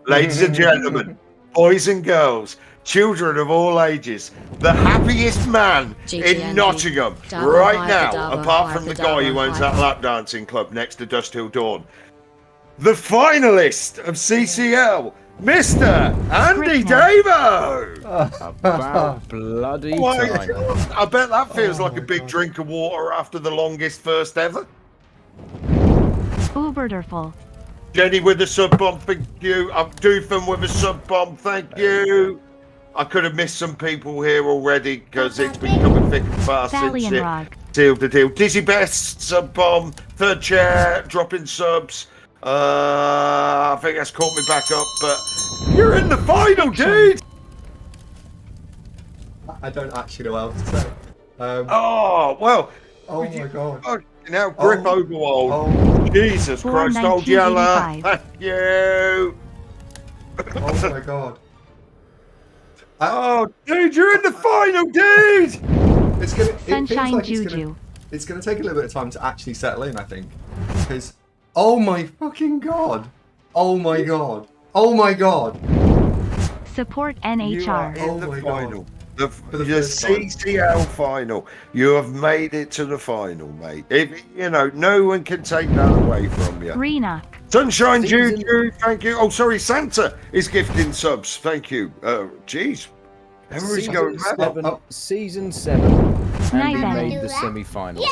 Ladies and gentlemen, boys and girls, children of all ages, the happiest man
GG
in
Andy.
Nottingham
Dabba,
right
hi,
now,
dabba,
apart
hi,
from the
dabba,
guy who owns
hi.
that lap dancing club next to Dust Till Dawn. The finalist of CCL, Mr. AndyDavo!
About bloody
Oh my
time.
God, I bet that feels like a big drink of water after the longest first ever.
Uberderful.
Jenny with a sub bomb, thank you. I'm Doofan with a sub bomb, thank you. I could have missed some people here already because it's becoming thick and fast
Sally
since
and
it
Rog.
sealed the deal. Dizzy Best, sub bomb, third chair, dropping subs. I think that's caught me back up, but you're in the final, dude.
I don't actually know how to say.
Oh well.
Oh my God.
Now Griff
Oh.
Overwald.
Oh,
Jesus Christ, old yeller.
1985.
Thank you.
oh my God.
Oh, dude, you're in the final, dude.
It's gonna. It feels
Sunshine
like
Juju.
it's gonna take a little bit of time to actually settle in, I think, because. Oh my fucking God. Oh my God. Oh my God.
Support
You are
NHR.
in
Oh
the
my
final.
God.
The
For the first time.
CCL final. You have made it to the final, mate. If you know, no one can take that away from you.
Renock.
Sunshine
Season-
Juju, thank you. Oh, sorry, Santa is gifting subs. Thank you. Jeez. Everybody's going mad.
Season 7, Andy
Nice,
made
Andy.
the semi-final.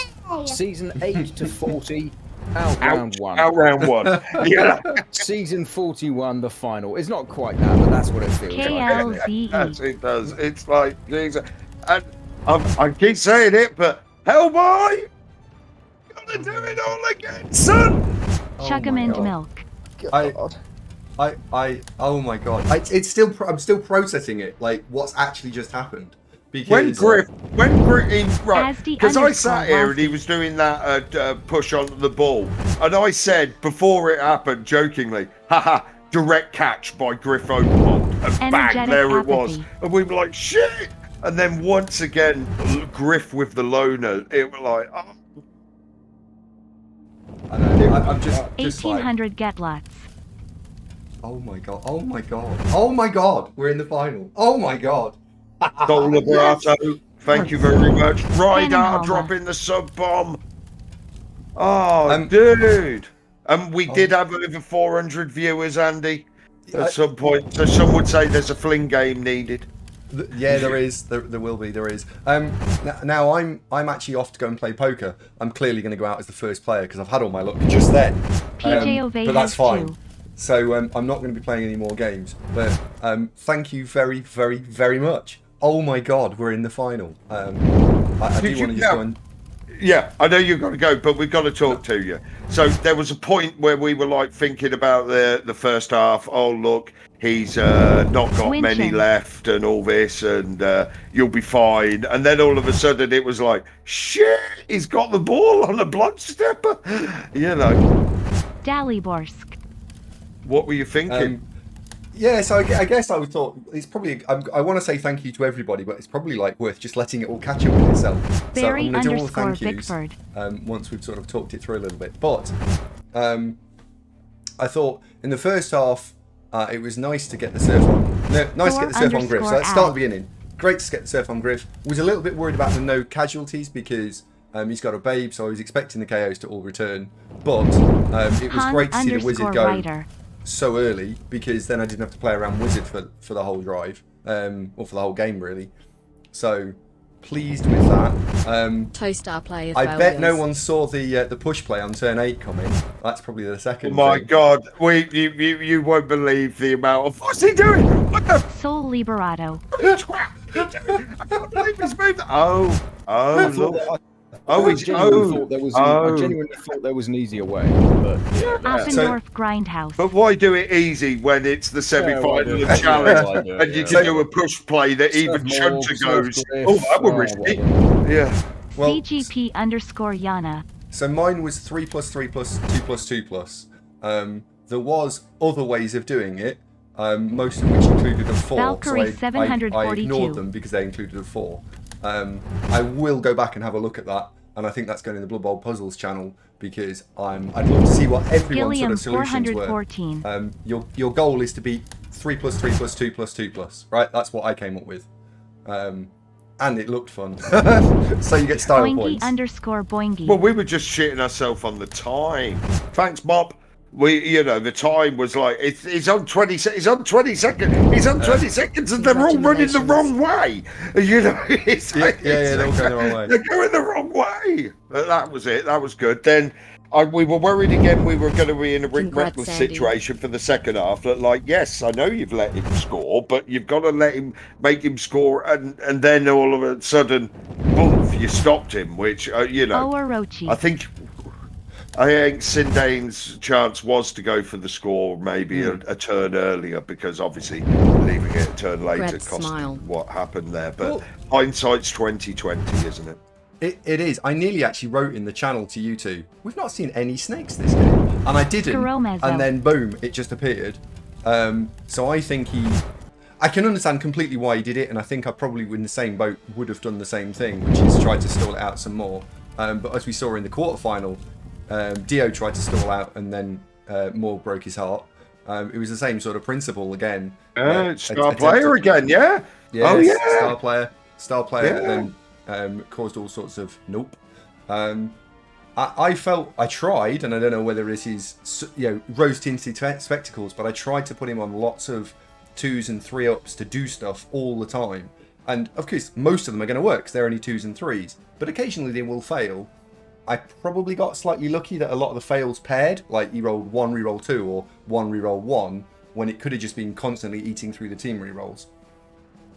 Season 8 to 40, out
Out,
round 1.
out round one. Yeah.
Season 41, the final. It's not quite that, but that's what it feels like.
KLZE.
Yes, it does. It's like, Jesus. And I keep saying it, but Hellboy, gotta do it all again, son.
Oh
Chuck 'em
my
into
God.
milk.
Oh my God. It's still. I'm still processing it. Like what's actually just happened. Because
When Griff, right,
Asdy
because I sat
underscore
here and he
Lassie.
was doing that push onto the ball, and I said before it happened, jokingly, haha, direct catch by Griff Overwald, and bang,
Energetic
there it was.
apathy.
And we were like, shit! And then once again, Griff with the loner, it was like, oh.
I know, I'm just like,
1800 get lots.
oh my God. Oh my God. Oh my God. We're in the final. Oh my God.
Soul Liberato, thank you very much. Ryder
Cannonball.
dropping the sub bomb. Oh,
Um,
dude. And we did have over 400 viewers, Andy, at some point. So some would say there's a fling game needed.
Yeah, there is. There will be. There is. Now I'm actually off to go and play poker. I'm clearly going to go out as the first player because I've had all my luck just then.
PJ Ovey
but that's
has
fine.
2.
So I'm not going to be playing any more games. But thank you very, very, very much. Oh my God, we're in the final. I do want to just go and.
Yeah, I know you've got to go, but we've got to talk to you. So there was a point where we were like thinking about the first half. Oh, look, he's not got many
Winching.
left and all this, and you'll be fine. And then all of a sudden it was like, shit, he's got the ball on a blood stepper. You know,
Daliborsk.
what were you thinking?
Yeah, so I guess I thought it's probably. I want to say thank you to everybody, but it's probably like worth just letting it all catch up with itself.
Barry
so I'm going to do all the
underscore
thank yous
Bickford.
once we've sort of talked it through a little bit. But I thought in the first half it was nice to get the surf on. No, nice to get the surf on Griff. So let's start at the beginning. Great to get the surf on Griff. Was a little bit worried about the no casualties because he's got a babe, so I was expecting the KOs to all return. But it was
Han
great to see the
underscore
wizard go
Ryder.
so early because then I didn't have to play around wizard for the whole drive or for the whole game really. So pleased with that.
Toaster play as
I
well.
bet no
yes.
one saw the push play on turn 8 coming. That's probably the second.
Oh my
thing.
God, you won't believe the amount of what's he doing? What the
Soul Liberato.
crap? I can't believe he's moved. Oh, look. Oh,
I genuinely thought there was. I genuinely thought there was an easier way. But yeah,
Appendorf Grindhouse.
But why do it easy when it's the semi-final of challenge and you can do a push play that even Chunter goes, oh, that was risky. Yeah.
Well, CGP _ Yana.
So mine was 3 + 3 + 2 + 2 +. There was other ways of doing it, most of which included a 4.
Valkyrie
so I ignored them because they included a 4. I will go back and have a look at that, and I think that's going in the Blood Bowl Puzzles channel because I'd love to see what everyone's sort of solutions were. Your goal is to beat 3 + 3 + 2 + 2 +, right? That's what I came up with. And it looked fun. So you get style
Boingy
points.
_ Boingy.
Well, we were just shitting ourselves on the time. Thanks, Bob. The time was like it's on 20 seconds. He's on 20 seconds. He's on 20 seconds, and they're all running the wrong way. It's like,
they're all going the wrong way.
They're going the wrong way. But that was it. That was good. Then we were worried again. We were going to be in a Rick Reckless situation for the second half. That yes, I know you've let him score, but you've got to make him score, and then all of a sudden, boom, you stopped him. Which I think Sindane's chance was to go for the score maybe a turn earlier, because obviously leaving it a turn later cost what happened there. But hindsight's 20/20, isn't it?
It is. I nearly actually wrote in the channel to you two, we've not seen any snakes this game. And I didn't. And then boom, it just appeared. So I think I can understand completely why he did it, and I think I probably in the same boat would have done the same thing, which is try to stall it out some more. But as we saw in the quarterfinal, Dio tried to stall out, and then Moore broke his heart. It was the same sort of principle again.
Star player again, yeah?
Star player, and then caused all sorts of nope. I felt I tried, and I don't know whether it is rose-tinted spectacles, but I tried to put him on lots of 2s and 3-ups to do stuff all the time. And of course, most of them are going to work because they're only 2s and 3s, but occasionally they will fail. I probably got slightly lucky that a lot of the fails paired, like he rolled 1 reroll 2 or 1 reroll 1, when it could have just been constantly eating through the team rerolls.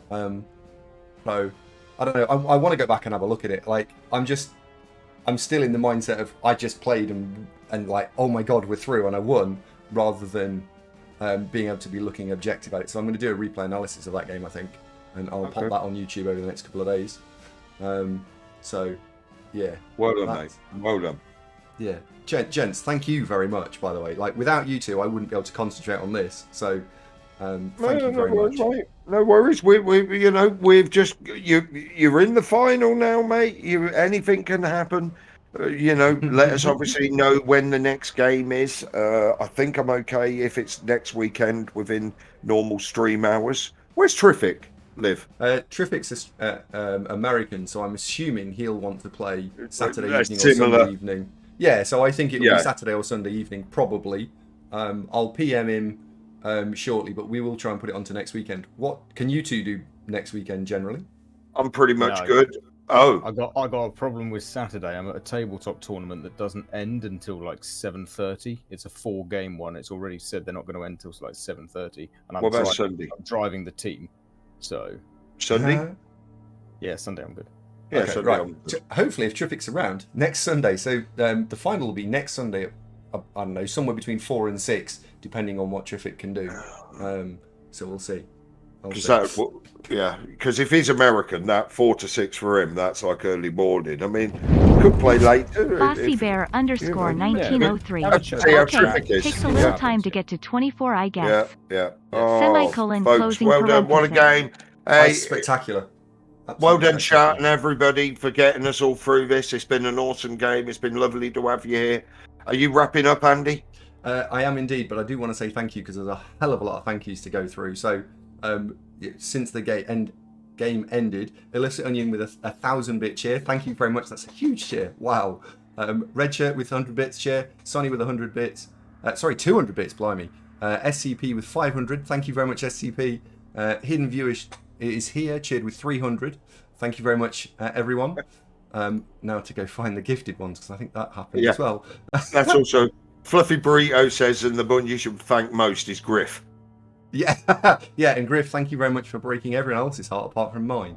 So I don't know. I want to go back and have a look at it. Like I'm still in the mindset of I just played and like, oh my god, we're through and I won, rather than being able to be looking objective at it. So I'm going to do a replay analysis of that game, I think, and I'll pop that on YouTube over the next couple of days. Yeah.
Well done, mate. Well done.
Yeah. Gents, thank you very much, by the way. Like, without you two, I wouldn't be able to concentrate on this. So, thank you very much.
Mate. No worries. We've just... You're in the final now, mate. Anything can happen. Let us obviously know when the next game is. I think I'm okay if it's next weekend within normal stream hours. Where's Triffic live?
Triffic's American, so I'm assuming he'll want to play Saturday evening or Sunday evening. Yeah, so I think it'll be Saturday or Sunday evening, probably. I'll PM him shortly, but we will try and put it on to next weekend. What can you two do next weekend generally?
I'm pretty much good. Oh,
I got a problem with Saturday. I'm at a tabletop tournament that doesn't end until like 7:30. It's a 4-game one. It's already said they're not going to end until like 7:30. And
what about Sunday?
I'm driving the team. So
Sunday?
Yeah, Sunday I'm good.
Yeah, okay, Sunday right. Hopefully, if Triffic's around next Sunday. So the final will be next Sunday. I don't know, somewhere between 4 and 6, depending on what Triffic can do. So we'll see.
Because if he's American, that 4 to 6 for him, that's like early morning. I mean, could play later.
Bossy Bear _ 1903.
Okay,
takes a little time to get to 24, I guess.
Yeah.
Semicolon
folks,
closing
well done. What a game. Hey,
spectacular. Absolutely
well done, Shat, and everybody for getting us all through this. It's been an awesome game. It's been lovely to have you here. Are you wrapping up, Andy?
I am indeed, but I do want to say thank you because there's a hell of a lot of thank yous to go through. So, since the game ended, Illicit Onion with a 1,000-bit cheer. Thank you very much. That's a huge cheer. Wow. Red Shirt with 100 bits cheer. Sonny with 100 bits. 200 bits, blimey. SCP with 500. Thank you very much, SCP. Hidden View is here, cheered with 300. Thank you very much, everyone. Now to go find the gifted ones, because I think that happened as well.
That's also... Fluffy Burrito says, and the one you should thank most is Griff.
Yeah, and Griff, thank you very much for breaking everyone else's heart apart from mine.